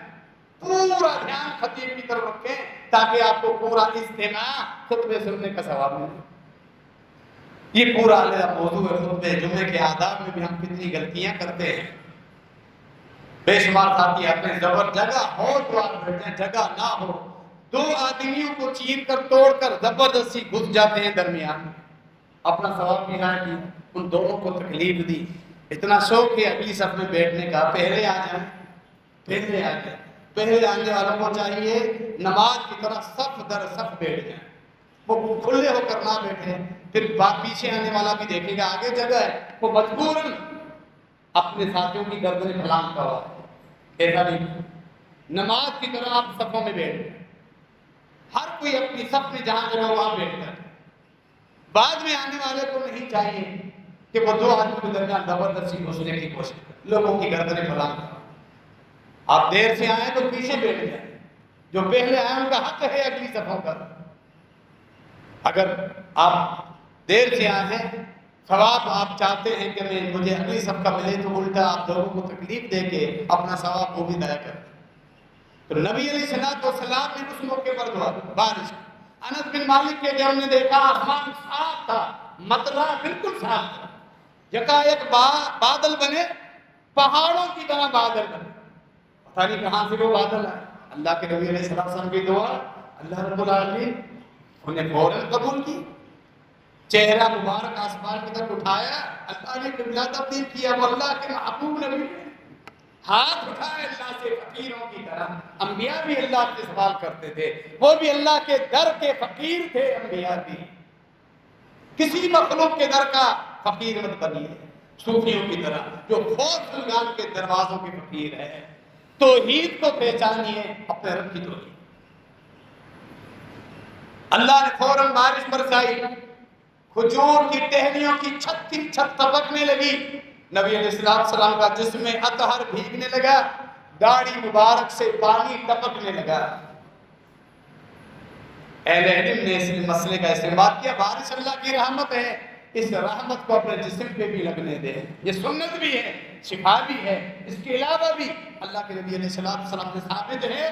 پورا دھیان خطیب کی طرف رکھیں تاکہ آپ کو پورا استماع خطبے سننے کا ثواب ملے۔ یہ پورا علیحدہ موضوع ہے خطبے جمعے کے آداب میں بھی ہم کتنی غلطیاں کرتے ہیں۔ بے شمار ساتھی اپنے زبر جگہ ہو تو آپ بیٹھیں، جگہ نہ ہو دو آدمیوں کو چیر کر توڑ کر زبردستی گھس جاتے ہیں درمیان میں، اپنا ثواب بھی نہ کی، ان دونوں کو تکلیف دی۔ اتنا شوق ہے اگلی صف میں بیٹھنے کا، پہلے آ جائیں، پہلے آ جائیں۔ پہلے آنے والوں کو چاہیے نماز کی طرح صف در صف بیٹھ جائیں، وہ کھلے ہو کر نہ بیٹھیں، پھر پیچھے آنے والا بھی دیکھے گا آگے جگہ ہے، وہ مجبوراً اپنے ساتھیوں کی گردن پھلانگ کروا، ایسا نہیں۔ نماز کی طرح آپ صفوں میں بیٹھ جائیں، ہر کوئی اپنی صف میں جہاں جگہ وہاں بیٹھ جائے۔ بعد میں آنے والے کو نہیں چاہیے کہ وہ دو آدمی کے درمیان زبردستی گھسنے کی کوشش کرے، لوگوں کی گردنیں پھلانگ کرے۔ آپ دیر سے آئیں تو پیچھے بیٹھ جائیں، جو پہلے آئے ان کا حق ہے اگلی صفوں کا۔ اگر آپ دیر سے آئے ہیں، ثواب آپ چاہتے ہیں کہ مجھے اگلی صف کا ملے، تو الٹا آپ لوگوں کو تکلیف دے کے اپنا ثواب وہ بھی ضائع کرتے۔ تو نبی علیہ السلام نے اس موقع پر دعا بارش، انس بن مالک کے جب نے دیکھا آسمان صاف تھا، مطلع بالکل صاف تھا، یکایک بادل بنے، پہاڑوں کی طرح بادل بنے، پتہ نہیں کہاں سے وہ بادل آئے۔ اللہ کے نبی علیہ السلام کی دعا اللہ رب العالمین انہیں فوراً قبول کی، چہرہ مبارک آسمان کی طرف اٹھایا، اللہ نے قبلہ تبدیل کیا، وہ اللہ کے محبوب نبی نے ہاتھ اٹھائے اللہ سے فقیروں کی طرح۔ انبیاء بھی اللہ سے سوال کرتے تھے، وہ بھی اللہ کے در کے فقیر تھے، انبیاء بھی۔ کسی مخلوق کے در کا فقیر مت بنیے، صوفیوں کی طرح جو خوف سلگان کے دروازوں کے فقیر ہے۔ توحید کو پہچانیے، اپنے رب کی توحید۔ اللہ نے فوراً بارش برسائی، کھجور کی ٹہنیوں کی چھت کی چھت طبقنے لگی، نبی علیہ السلام کا جسم اطہر بھیگنے لگا، داڑھی مبارک سے پانی ٹپکنے لگا۔ اہل علم نے اس مسئلے کا استعمال کیا، بارش اللہ کی رحمت ہے، اس رحمت کو اپنے جسم پہ بھی لگنے دے، یہ سنت بھی ہے، شفا بھی ہے۔ اس کے علاوہ بھی اللہ کے نبی علیہ السلام سے ثابت ہے،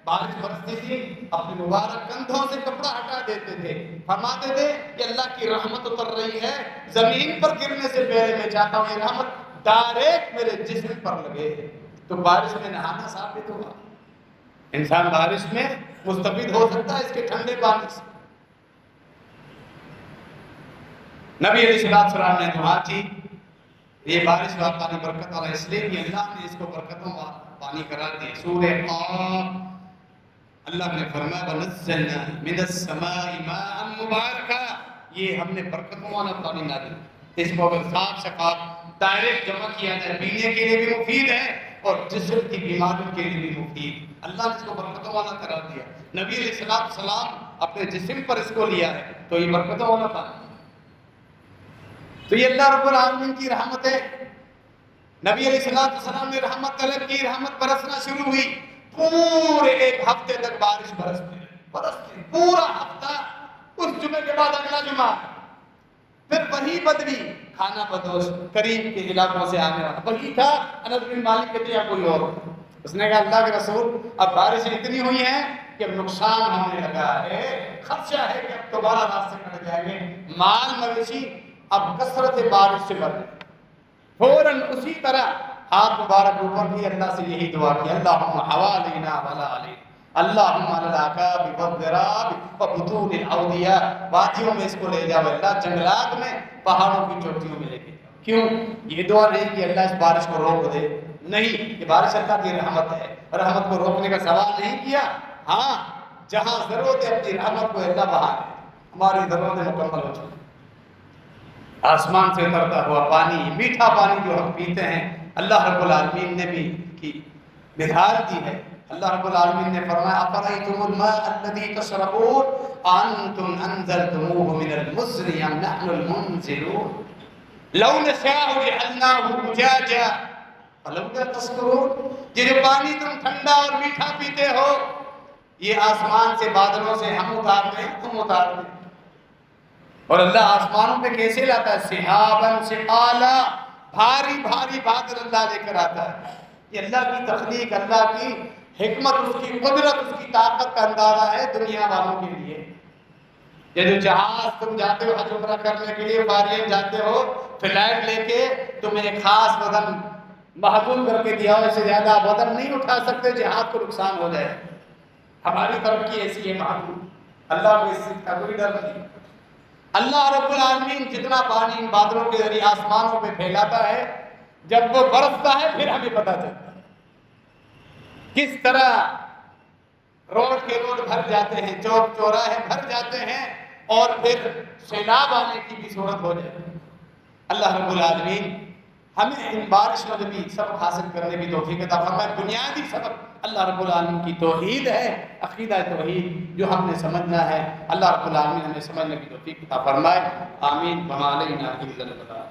بارش برستی تھی، اپنے مبارک کندھوں سے کپڑا ہٹا دیتے تھے، فرماتے تھے کہ اللہ کی رحمت اتر رہی ہے، زمین پر گرنے سے پہلے میں چاہتا ہوں یہ رحمت ڈائریکٹ میرے جسم پر لگے۔ تو بارش میں نہانا ثابت ہوا، انسان بارش میں مستفید ہو سکتا ہے اس کے ٹھنڈے پانی سے۔ نبی علیہ السلام نے دعا کی، یہ بارش واقعی برکت والا اس لیے کہ اللہ نے اس کو برکتوں پانی کرا دیا. سورہ قاف اللہ نے فرمایا وَنَزَّلْنَا مِنَ السَّمَاءِ مَاءً مُبَارَكًا, یہ ہم نے برکتوں والا پانی نازل. اس کو اگر صاف شفاف ڈائریکٹ جمع کیا جائے پینے کے لیے بھی مفید ہے اور جسم کی بیماریوں کے لیے بھی مفید. اللہ نے اس کو برکتوں والا قرار دیا. نبی علیہ السلام اپنے جسم پر اس کو لیا ہے تو یہ برکتوں والا پانی. تو یہ اللہ رب العالمین کی رحمت ہے. نبی علیہ السلام نے رحمت طلب کی, رحمت برسنا شروع ہوئی. پورے ایک ہفتے تک بارش برستی پورا ہفتہ. اس جمعے کے بعد اگلا جمعہ پھر وہی بدوی کھانا بدوش قریب کے علاقوں سے آنے والا وہی تھا. انس بن مالک کہتے ہیں کوئی اور. اس نے کہا اللہ کے رسول اب بارشیں اتنی ہوئی ہیں کہ نقصان ہونے لگا ہے, خدشہ ہے کہ اب دوبارہ راستے کٹ جائیں گے. مال مویشی اب کثرت بارش سے بڑھ گئے. فوراً اسی طرح ہاتھ مبارک اوپر کی اللہ سے یہی دعا کی اللہم حوالینا ولا علینا اللہم علاقاب والذراب وبطون الاودیاء. وادیوں میں اس کو لے جاؤ اللہ, جنگلات میں پہاڑوں کی چوٹیوں میں لے کے جاؤ. کیوں؟ یہ دعا نہیں کہ اللہ اس بارش کو روک دے, نہیں, یہ بارش اللہ کی رحمت ہے. رحمت کو روکنے کا سوال نہیں کیا. ہاں جہاں ضرورت ہے اپنی رحمت کو اللہ بہا دے. ہماری ضرورتیں مکمل ہو چکی. آسمان سے اترتا ہوا پانی, میٹھا پانی جو ہم پیتے ہیں, اللہ رب العالمین نے بھی کی مثال دی ہے. اللہ رب العالمین نے فرمایا افرأیتم الماء الذی تشربون انتم انزلتموه من المزن ام نحن المنزلون لو نشاء جعلناه اجاجا فلولا تشکرون. یہ جو پانی تم ٹھنڈا اور میٹھا پیتے ہو یہ آسمان سے بادلوں سے ہم اتارتے ہیں, تم اتارتے ہیں. اور اللہ آسمانوں پہ کیسے لاتا ہے؟ سحاباً ثقالا, بھاری بھاری بادل اللہ لے کر آتا ہے. یہ اللہ کی تخلیق, اللہ کی حکمت, اس کی قدرت, اس کی طاقت کا اندازہ ہے دنیا والوں کے لیے. یہ جو جہاز تم جاتے ہو حج عمرہ کرنے کے لیے, فارین جاتے ہو, فلائٹ لے کے تمہیں ایک خاص وزن محدود کر کے دیا ہو, اس سے زیادہ وزن نہیں اٹھا سکتے, جہاز کو نقصان ہو جائے. ہماری ترقی ایسی ہے محدود, اللہ کو اس کا کوئی ڈر نہیں. اللہ رب العالمین جتنا پانی ان بادلوں کے ذریعے آسمانوں پہ پھیلاتا ہے, جب وہ برستا ہے پھر ہمیں پتہ چلتا ہے کس طرح روڈ کے روڈ بھر جاتے ہیں, چوک چوراہے بھر جاتے ہیں, اور پھر سیلاب آنے کی بھی صورت ہو جائے. اللہ رب العالمین ہمیں ان بارش میں بھی سبق حاصل کرنے کی توفیق عطا فرمائے. بنیادی سبق اللہ رب العالمین کی توحید ہے, عقیدہ توحید جو ہم نے سمجھنا ہے. اللہ رب العالمین ہمیں سمجھنے کی توفیق عطا فرمائے. آمین. وما علینا الا البلاغ.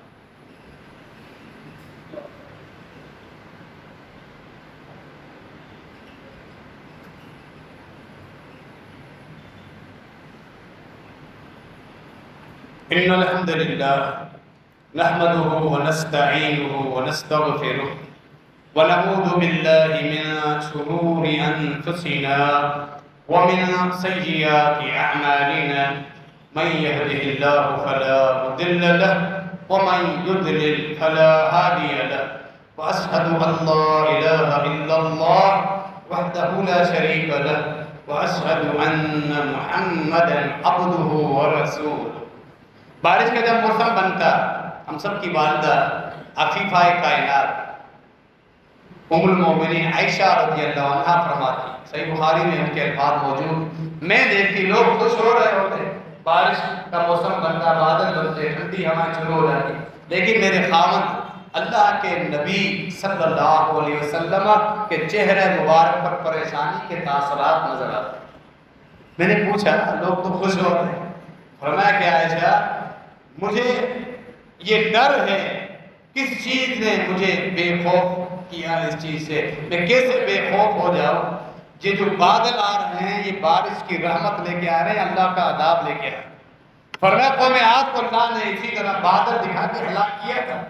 ان الحمد للہ نحمده ونستعینه ونستغفره ونعوذ باللہ من شرور انفسنا ومن سیئات اعمالنا من يهده الله فلا مضل له ومن يضلل فلا هادي له واشهد ان لا اله الا الله وحده لا شريك له واشهد ان محمدا عبده ورسوله. بارش کا جب موسم بنتا, ہم سب کی والدہ عفیفہ کائنات ام المومنین عائشہ رضی اللہ عنہا فرماتی, صحیح بخاری میں ان کے الفاظ موجود, میں دیکھتی لوگ خوش ہو رہے ہوتے, بارش کا موسم بنتا, بادل بنتے, ٹھنڈی ہوائیں شروع ہو جاتی, لیکن میرے خاوند اللہ کے نبی صلی اللہ علیہ وسلم کے چہرے مبارک پر پریشانی کے تاثرات نظر آتے. میں نے پوچھا لوگ تو خوش ہو رہے ہیں, فرمایا کہ عائشہ مجھے یہ ڈر ہے کس چیز نے مجھے بے خوف کیا, اس چیز سے میں کیسے بے خوف ہو جاؤں. یہ جو بادل آ رہے ہیں یہ بارش کی رحمت لے کے آ رہے ہیں, اللہ کا عذاب لے کے آ رہے ہیں. فرمایا قوم عاد کو اللہ نے اسی طرح بادل دکھا کے ہلاک کیا تھا.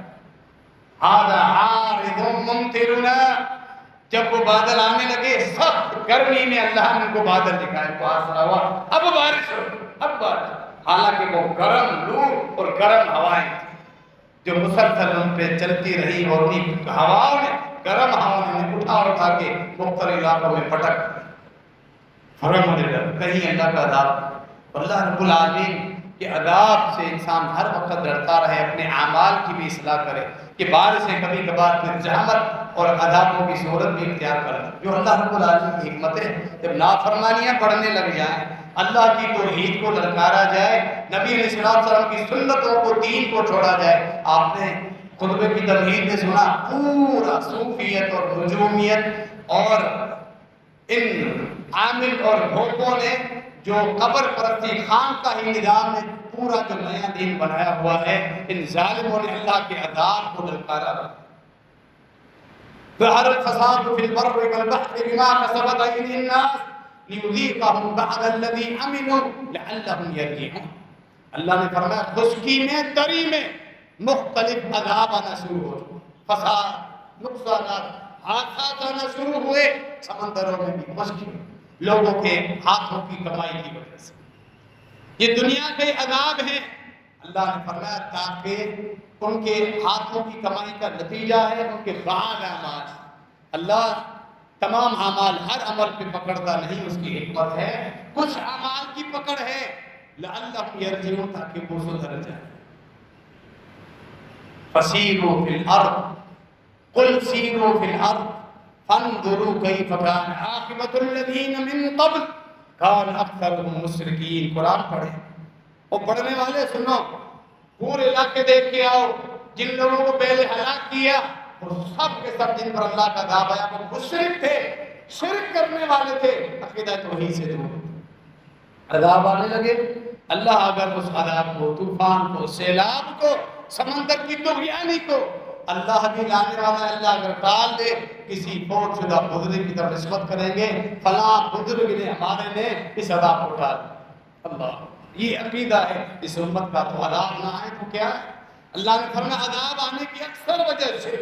ھذا عارض ممطرنا, جب وہ بادل آنے لگے سخت گرمی میں اللہ نے ان کو بادل دکھائے, فاصلہ ہوا, اب بارش ہو, اب بارش. حالانکہ وہ گرم لو اور گرم ہوائیں جو مسلسل ان پہ چلتی رہی, اور انہیں ہواؤں نے, گرم ہواؤں نے اٹھا اٹھا کے مختلف علاقوں میں پٹک. کہیں اللہ کا عذاب. اللہ رب العالمین کے عذاب سے انسان ہر وقت ڈرتا رہے, اپنے اعمال کی بھی اصلاح کرے. کہ کہ بارشیں کبھی کبھار پھر زحمت اور عذابوں کی صورت بھی اختیار کرنا، جو اللہ رب العالمین کی حکمت ہے۔ جب نافرمانیاں بڑھنے لگ جائیں، اللہ کی توحید کو للکارا جائے، نبی علیہ السلام کی سنتوں کو، دین کو چھوڑا جائے۔ آپ نے خطبے کی تمہید میں سنا، پورا صوفیت اور نجومیت اور ان عامل اور بھوکوں نے جو قبر پرستی خانقاہی نظام نے پورا جو نیا دین بنایا ہوا ہے، ان ظالموں نے اللہ کے عذاب کو للکارا۔ ظہر الفساد فی البر والبحر بما کسبت ایدی الناس لیذیقہم بعض الذی عملوا لعلہم یرجعون۔ اللہ نے فرمایا خشکی میں، تری میں مختلف عذاب آنا شروع ہو، فساد، نقصانات، حادثات آنا شروع ہوئے، سمندروں میں بھی خشکی، لوگوں کے ہاتھوں کی کمائی کی وجہ سے۔ یہ دنیا کے عذاب ہیں، اللہ نے فرمایا تاکہ ان کے ہاتھوں کی کمائی کا نتیجہ ہے ان کے بعض اعمال۔ اللہ تمام اعمال، ہر عمل پہ پکڑتا نہیں، اس کی حکمت ہے، کچھ اعمال کی پکڑ ہے لعلہم یرجعون، تاکہ وہ سدھر جائیں۔ فسیروا فی الارض قل سیروا فی الارض فانظروا کیف کان عاقبۃ الذین من قبل کان اکثرهم مشرکین۔ قرآن پڑھیں اور پڑھنے والے سنو، پورے علاقے دیکھ کے آؤ، جن لوگوں کو پہلے ہلاک کیا اور سب کے سب جن پر اللہ کا عذاب آیا وہ مشرک تھے، شرک کرنے والے تھے، عقیدہ توحید سے دور۔ عذاب آنے لگے، اللہ اگر اس عذاب کو، طوفان کو، سیلاب کو، سمندر کی طغیانی کو اللہ بھی لانے والا ہے، اللہ اگر ٹال دے، کسی فوت شدہ بزرگ کی طرف نسبت کریں گے، فلاں بزرگ نے، ہمارے نے اس عذاب کو ٹال دیا۔ اللہ، یہ عقیدہ ہے اس امت کا۔ تو عذاب نہ آئے تو کیا ہے؟ اللہ نے فرمایا عذاب آنے کی اکثر وجہ سے،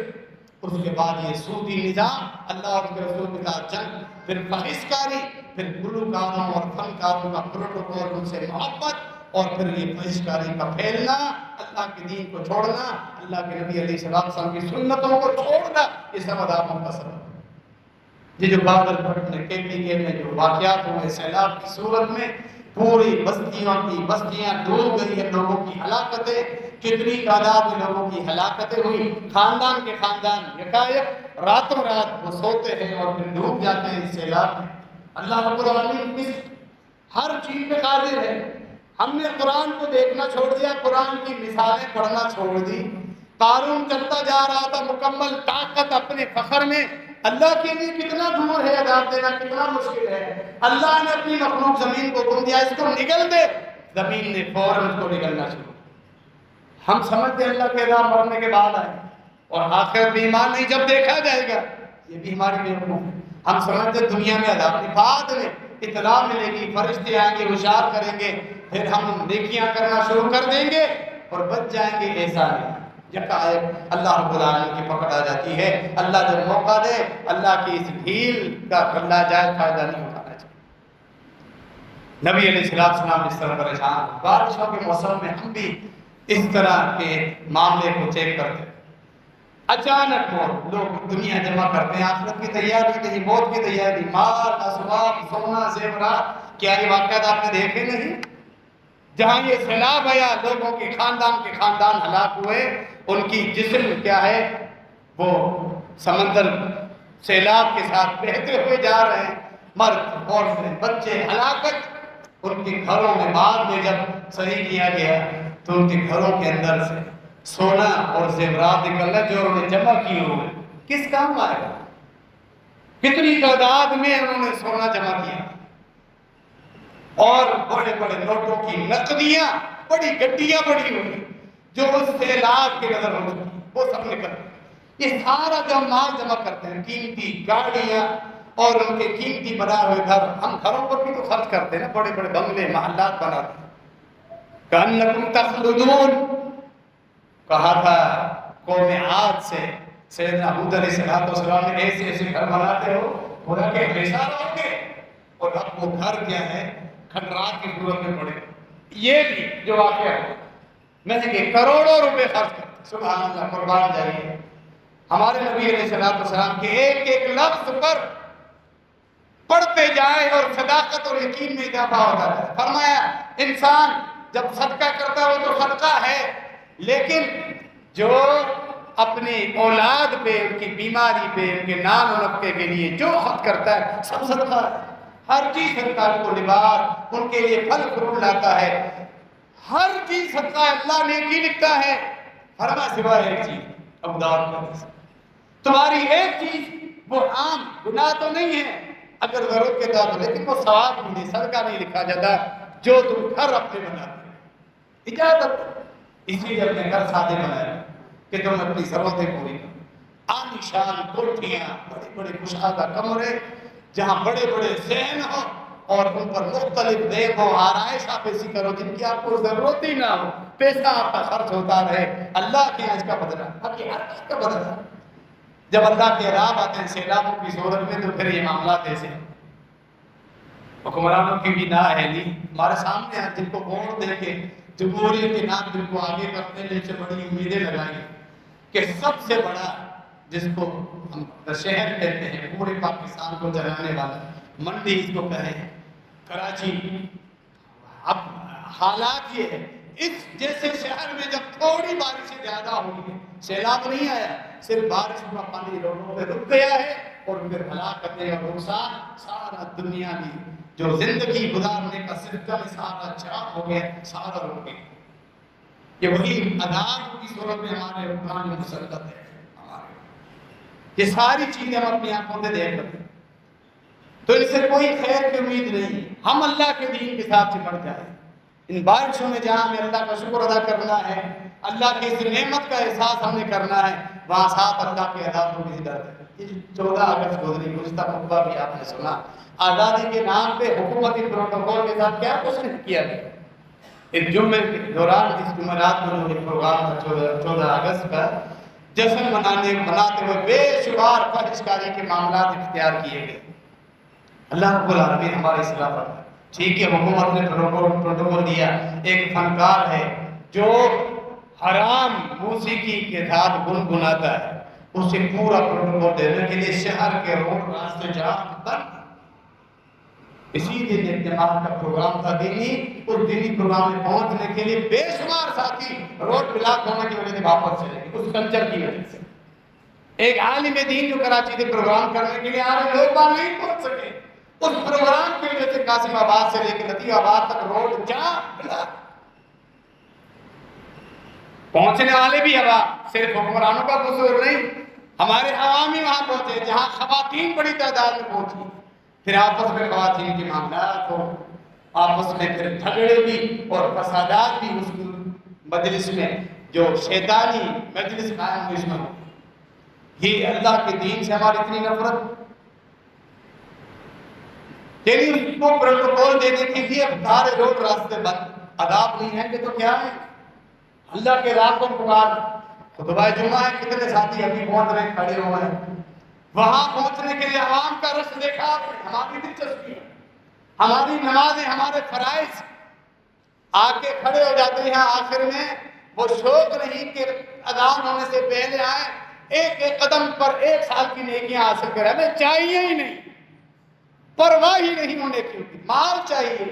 اس کے بعد یہ سودی نظام، اللہ اور اس کے رسول کے ساتھ جنگ، پھر بہشتکاری، پھر گلوکاروں اور فنکاروں کا پروٹوکول، ان سے محبت، اور پھر یہ بہشتکاری کا پھیلنا، اللہ کے دین کو چھوڑنا، اللہ کے نبی علیہ السلام کی سنتوں کو چھوڑنا، یہ سب عذابوں کا سبب ہے۔ یہ جو بادل پھٹنے کے میں جو واقعات ہوئے سیلاب کی صورت میں، پوری بستیوں کی بستیاں ڈوب گئی ہیں، لوگوں کی ہلاکتیں، کتنی تعداد میں لوگوں کی ہلاکتیں ہوئی، خاندان کے خاندان یکایک راتوں رات وہ سوتے ہیں اور پھر ڈوب جاتے ہیں اس سیلاب میں۔ اللہ رب العالمین اس ہر چیز پہ قادر ہے۔ ہم نے قرآن کو دیکھنا چھوڑ دیا، قرآن کی مثالیں پڑھنا چھوڑ دی۔ قارون چلتا جا رہا تھا مکمل طاقت اپنے فخر میں، اللہ کے لیے کتنا دور ہے عذاب دینا، کتنا مشکل ہے۔ اللہ نے اپنی مخلوق زمین کو حکم دیا اس کو نگل دے، زمین نے فوراً اس کو نگلنا شروع۔ ہم سمجھتے ہیں اللہ کے عذاب مرنے کے بعد آئے اور آخر بھی ایمان نہیں، جب دیکھا جائے گا، یہ بھی ہماری بیوقوف ہے۔ ہم سمجھتے ہیں دنیا میں عذاب نہیں، بعد میں اطلاع ملے گی، فرشتے آئیں گے، ہوشیار کریں گے، پھر ہم نیکیاں کرنا شروع کر دیں گے اور بچ جائیں گے۔ ایسا نہیں، یکایک اللہ رب العالمین کی پکڑ آ جاتی ہے۔ اللہ جب موقع دے، اللہ کی اس ڈھیل کا ناجائز فائدہ نہیں اٹھانا چاہیے۔ نبی علیہ السلام اس طرح پریشان، بارشوں کے موسم میں ہم بھی اس طرح کے معاملے کو چیک کرتے ہیں۔ اچانک موت، لوگ دنیا جمع کرتے ہیں، آخرت کی تیاری نہیں، موت کی تیاری، مال، اسباب، سونا، زیورات۔ کیا یہ واقعات آپ نے دیکھے نہیں؟ جہاں یہ سیلاب آیا، لوگوں کے خاندان ہلاک ہوئے، ان کی جسم کیا ہے وہ سمندر سیلاب کے ساتھ بہتے ہوئے جا رہے ہیں، مرد، عورتیں، بچے، ہلاکت۔ ان کے گھروں میں بعد میں جب صحیح کیا گیا تو ان کے گھروں کے اندر سے سونا اور زیورات نکلنا جو انہوں نے جمع کیے ہوئے، کس کام آئے گا؟ کتنی تعداد میں انہوں نے سونا جمع کیا، اور بڑے بڑے نوٹوں کی نقدیاں، بڑی گڈیاں بڑی ہوئی جو اس سیلاب کے نظر ہو چکی، وہ سب نکل۔ یہ سارا جو ہم مال جمع کرتے ہیں، قیمتی گاڑیاں اور ان کے قیمتی بنائے ہوئے گھر، ہم گھروں پر بھی تو خرچ کرتے ہیں نا، بڑے بڑے بنگلے، محلات بناتے ہیں۔ کأنکم تخلدون، کہا تھا قوم عاد سے سیدنا ہود علیہ السلام نے، ایسے ایسے گھر بناتے ہو بولا کہ ہمیشہ رہو گے، اور اب وہ گھر کیا ہے کھنڈرات کی صورت میں پڑے۔ یہ بھی جو واقعہ ہے، مہنگے کروڑوں روپے خرچ کرتے، سبحان اللہ، قربان جائیے۔ ہمارے نبی علیہ السلام کے ایک ایک لفظ پر پڑھتے جائے اور صداقت اور یقین میں اضافہ ہوتا ہے۔ فرمایا انسان جب صدقہ کرتا ہے وہ تو صدقہ ہے، لیکن جو اپنی اولاد پہ، ان کی بیماری پہ، ان کے نان و نفقے کے لیے جو خرچ کرتا ہے سب صدقہ ہے۔ ہر چیز صدقہ، ان کو لباس، ان کے لیے پھل فروٹ لاتا ہے، ہر چیز صدقہ ہے، اللہ نیکی لکھتا ہے۔ فرما سوائے ایک چیز، ابو داؤد کا حدیث، تمہاری ایک چیز وہ عام گناہ تو نہیں ہے اگر ضرورت کے طور پر، لیکن وہ ثواب نہیں، صدقہ نہیں لکھا جاتا جو تم گھر اپنے بناتے ہیں۔ اجازت اسی لیے اپنے گھر سادے بنائے کہ تم اپنی ضرورتیں پوری کرو۔ عالی شان کوٹھیاں، بڑے بڑے کشادہ کمرے جہاں بڑے بڑے ذہن ہو اور ان پر مختلف دیکھ ہو، آرائش آپ ایسی کرو جن کی آپ کو ضرورت ہی نہ ہو، پیسہ آپ کا خرچ ہوتا رہے، اللہ کے یہاں اس کا بدلہ، باقی ہر چیز کا بدلہ۔ جب اللہ کے عذاب آتے ہیں سیلابوں کی صورت میں تو پھر یہ معاملات ایسے ہیں۔ حکمرانوں کی بھی نااہلی ہمارے سامنے ہے، جن کو ووٹ دے کے جمہوریت کے نام جن کو آگے کرنے میں سے بڑی امیدیں لگائی کہ سب سے بڑا جس کو ہم شہر کہتے ہیں پورے پاکستان کو چلانے والا، منڈی اس کو کہیں، کراچی۔ اب حالات یہ ہے، اس جیسے شہر میں جب تھوڑی بارشیں زیادہ ہوئی، سیلاب نہیں آیا، صرف بارش کا پانی روڈوں پہ رک گیا ہے اور پھر ہلاکتیں اور نقصان سارا دنیا میں جو زندگی گزارنے کا سسٹم سارا جام ہو گیا، سارا رک گیا۔ یہ وہی عذاب کی صورت میں ہمارے حکمران میں مسلط ہے۔ یہ ساری چیزیں ہم اپنی آنکھوں سے دیکھ رہے ہیں، تو ان سے کوئی خیر کی امید نہیں۔ ہم اللہ کے دین کے ساتھ چمٹ جائیں، ان بارشوں میں جہاں ہمیں اللہ کا شکر ادا کرنا ہے، اللہ کی اس نعمت کا احساس ہم نے کرنا ہے، وہاں ساتھ اللہ کے عذاب کو بھی ڈر ہے۔ 14 اگست گزری، گزشتہ خطبہ بھی آپ نے سنا، آزادی کے نام پہ حکومتی پروٹوکول کے ساتھ کیا کچھ نہیں کیا گیا۔ اس جمعے کے دوران، اس جمعرات کو جو پروگرام تھا 14 اگست کا، جشن مناتے ہوئے بے شمار فحشکاری کے معاملات اختیار کیے گئے۔ اللہ رب العالمین ہماری اصلاح فرمائے۔ ٹھیک ہے، حکومت نے پروٹوکول دیا، ایک فنکار ہے جو حرام موسیقی کے ساتھ گنگناتا ہے، اسے پورا پروٹوکول دینے کے لیے شہر کے روڈ راستے جام بند۔ اسی دن اجتماع کا پروگرام تھا دینی، اس دینی پروگرام میں پہنچنے کے لیے بے شمار ساتھی روڈ بلاک ہونے کی وجہ سے واپس چلے گئے، اس کلچر کی وجہ سے۔ ایک عالم دین جو کراچی سے پروگرام کرنے کے لیے آ رہے لوگ وہاں نہیں پہنچ سکے، اس پروگرام کی وجہ سے قاسم آباد سے لے کے لطیف آباد تک روڈ جام بلاک۔ پہنچنے والے بھی عوام، صرف حکمرانوں کا قصور نہیں، ہمارے عوام ہی وہاں پہنچے جہاں خواتین بڑی تعداد میں پہنچی، پھر آپس میں خواتین کے معاملات ہو، آپس میں پھر جھگڑے بھی اور فسادات بھی اس مجلس میں، جو شیطانی مجلس قائم ہوئی اس میں۔ یہ اللہ کے دین سے ہماری اتنی نفرت، یعنی اس کو پروٹوکول دینے کے لیے سارے روڈ راستے بند۔ عذاب نہیں ہے کہ تو کیا ہے؟ اللہ کے راہ کو پکار۔ خطبہ جمعہ ہے، کتنے ساتھی ابھی پہنچ رہے کھڑے ہوئے ہیں، وہاں پہنچنے کے لیے عوام کا رش دیکھا، ہماری دلچسپی ہے، ہماری نمازیں، ہمارے فرائض آ کے کھڑے ہو جاتے ہیں۔ آخر میں وہ شوق نہیں کہ اذان ہونے سے پہلے آئے، ایک ایک قدم پر 1 سال کی نیکیاں حاصل کریں، ہمیں چاہیے ہی نہیں، پرواہ ہی نہیں ہونے کی، مال چاہیے،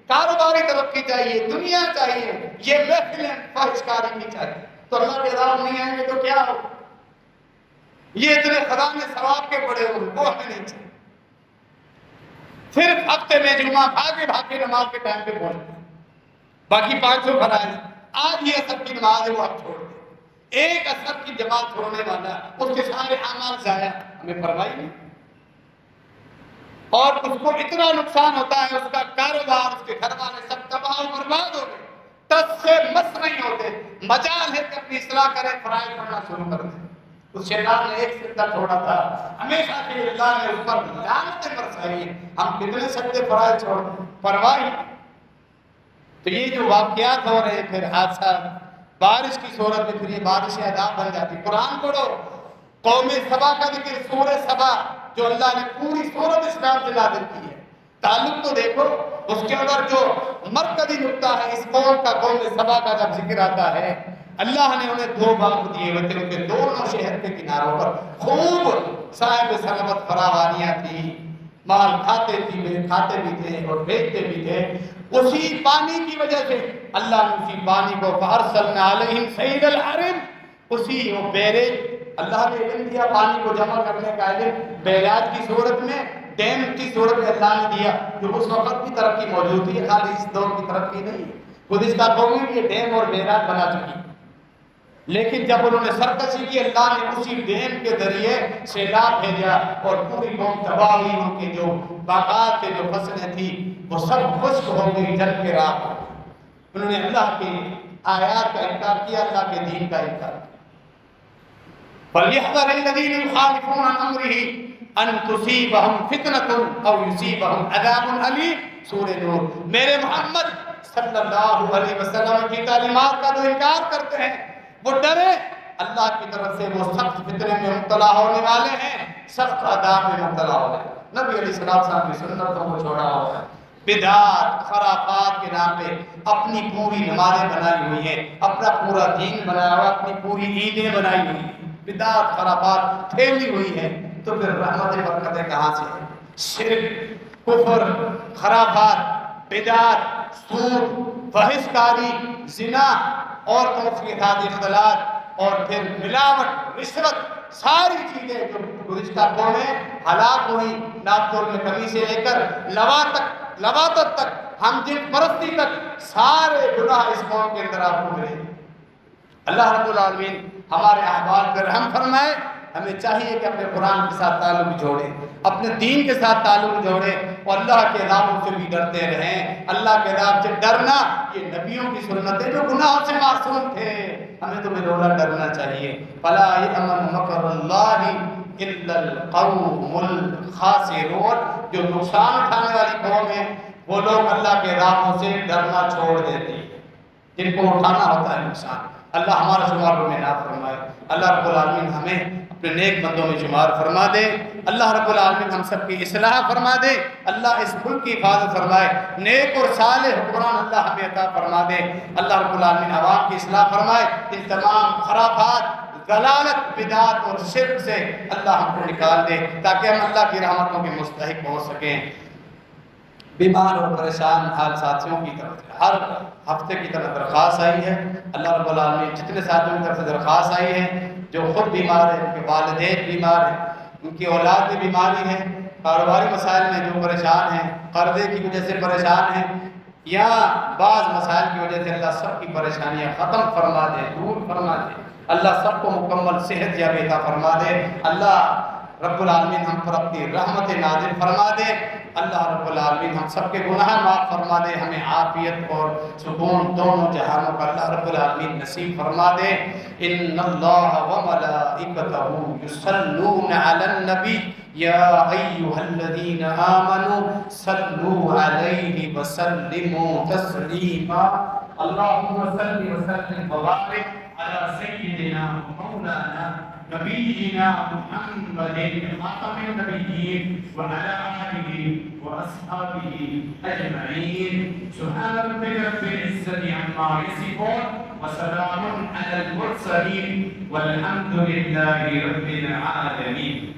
کاروباری ترقی چاہیے، دنیا چاہیے، یہ محفلیں فحشکاری نہیں چاہیے، تو اللہ کے عذاب نہیں آئیں گے تو کیا ہو؟ یہ اتنے خزانے ثواب کے بڑے ہوئے، وہ ہمیں نہیں چاہیے۔ صرف ہفتے میں جمعہ بھاگے نماز کے ٹائم پہ پہنچتے ہیں، باقی 500 فرائض، آج یہ اثر کی نماز ہے وہ آپ چھوڑ دیں۔ ایک اثر کی جماعت چھوڑنے والا، اس کے سارے اعمال ضائع، ہمیں پرواہ نہیں، اور اس کو اتنا نقصان ہوتا ہے، اس کا کاروبار، اس کے گھر والے سب تباہ و برباد ہو گئے، تس سے مس نہیں ہوتے۔ مجال ہے کہ اپنی اصلاح کریں، فرائض پڑھنا شروع کر دیں۔ اس شیطان نے ایک سجدہ چھوڑا تھا، ہمیشہ کے لیے اللہ نے اس پر لعنتیں برسائی ہیں، ہم کتنے سجدے فرائض چھوڑ دیں، پرواہ نہیں۔ تو یہ جو واقعات ہو رہے ہیں، پھر حادثہ بارش کی صورت میں، پھر یہ بارش عذاب بن جاتی۔ قرآن پڑھو، قوم سبا کا ذکر، سورہ سبا جو اللہ نے پوری سورت اسلام سے نازل کی ہے، تعلق تو دیکھو، اس کے اندر جو مرکزی نقطہ ہے اس قوم کا، قوم سبا کا جب ذکر آتا ہے، اللہ نے انہیں 2 باغ دیے ہوئے تھے، ان کے دونوں شہر کے کناروں پر خوب صاحب ثروت فراوانیاں تھی، مال کھاتے بھی تھے اور بیچتے بھی تھے۔ اسی پانی کی وجہ سے اللہ نے اسی پانی کو فارسلنا علیہم سیل العرم، اسی وہ بیریج اللہ نے علم دیا پانی کو جمع کرنے کا علم بیراج کی صورت میں، ڈیم کی صورت میں اللہ نے دیا، جو اس وقت کی ترقی موجود تھی، خالی اس دور کی ترقی نہیں ہے، خود اس کا قومی بھی یہ ڈیم اور بیراج بنا چکی۔ لیکن جب انہوں نے سرکشی کی، اللہ نے اسی ڈیم کے ذریعے سیلاب بھیجا اور پوری قوم تباہ ہوئی، ان کے جو باغات کے جو فصلیں تھی وہ سب خشک ہو گئی، جل کے راکھ ہو گئی۔ انہوں نے اللہ کی آیات کا انکار کیا، اللہ کے دین کا انکار کیا۔ فَلْيَحْذَرِ الَّذِينَ يُخَالِفُونَ عَنْ أَمْرِهِ أَن تُصِيبَهُمْ فِتْنَةٌ أَوْ يُصِيبَهُمْ عَذَابٌ أَلِيمٌ۔ سورہ نور۔ میرے محمد صلی اللہ علیہ وسلم کی تعلیمات کا جو انکار کرتے ہیں وہ ڈرے، اللہ کی طرف سے وہ سخت فتنے میں مبتلا ہونے والے ہیں، سخت عذاب میں مبتلا ہو گئے۔ نبی علیہ السلام کی سنتوں کو چھوڑا ہوا ہے، بدعات خرافات کے نام پہ اپنی پوری نمازیں بنائی ہوئی ہیں، اپنا پورا دین بنایا ہوا، اپنی پوری عیدیں بنائی ہوئی ہیں، بدعات خرافات پھیلی ہوئی ہیں، تو پھر رحمت برکتیں کہاں سے ہیں؟ شرک، کفر، خرافات، بدعات، سود، فحش کاری، زنا، عورتوں کے ساتھ اختلاط، اور پھر ملاوٹ، رشوت، ساری چیزیں جو گزشتہ قومیں ہلاک ہوئی، ناپتول میں کمی سے لے کر لواطت تک، ہم جن پرستی تک، سارے گناہ اس قوم کے اندر آپ کو ملے۔ اللہ رب العالمین ہمارے احوال پر رحم فرمائے۔ ہمیں چاہیے کہ اپنے قرآن کے ساتھ تعلق جوڑیں، اپنے دین کے ساتھ تعلق جوڑیں، اور اللہ کے عذابوں سے بھی ڈرتے رہیں۔ اللہ کے عذاب سے ڈرنا یہ نبیوں کی سنت ہے جو گناہوں سے معصوم تھے، ہمیں تو برولا ڈرنا چاہیے۔ فَلَا يَأْمَنُ مَكْرَ اللَّهِ إِلَّا الْقَوْمُ الْخَاسِرُونَ۔ جو نقصان اٹھانے والی قوم ہے وہ لوگ اللہ کے عذابوں سے ڈرنا چھوڑ دیتے ہیں، جن کو اٹھانا ہوتا ہے نقصان۔ اللہ ہمارا شمار میں نہ فرمائے۔ اللہ رب العالمین ہمیں اپنے نیک بندوں میں شمار فرما دے۔ اللہ رب العالمین ہم سب کی اصلاح فرما دے۔ اللہ اس ملک کی حفاظت فرمائے، نیک اور صالح حکمران اللہ ہمیں عطا فرما دے۔ اللہ رب العالمین عوام کی اصلاح فرمائے، ان تمام خرافات، ضلالت، بدعات اور شرک سے اللہ ہم کو نکال دے، تاکہ ہم اللہ کی رحمتوں کے مستحق ہو سکیں۔ بیمار اور پریشان حال ساتھیوں کی طرف سے ہر ہفتے کی طرف درخواست آئی ہے۔ اللہ رب العالمین جتنے ساتھیوں کی طرف سے درخواست آئی ہے، جو خود بیمار ہیں، ان کے والدین بیمار ہیں، ان کی اولاد میں بیماری ہے، کاروباری مسائل میں جو پریشان ہیں، قرضے کی وجہ سے پریشان ہیں، یا بعض مسائل کی وجہ سے، اللہ سب کی پریشانیاں ختم فرما دے، دور فرما دے۔ اللہ سب کو مکمل صحت یا عطا فرما دے۔ اللہ رب العالمین ہم پر اپنی رحمت نازل فرما دے۔ اللہ رب العالمین ہم سب کے گناہ معاف فرما دے، ہمیں عافیت اور سکون دونوں جہانوں کا اللہ رب العالمین نصیب فرما دے۔ ان اللہ وملائکتہ یصلون علی النبی یا ایھا الذین آمنوا صلوا علیہ وسلموا تسلیما۔ اللہم صل وسلم وبارک علی سیدنا مولانا نبینا محمد خاتم النبیین وعلی آلہ واصحابہ اجمعین۔ سبحان ربک رب العزة عما یصفون وسلام علی المرسلین والحمد للہ رب العالمین۔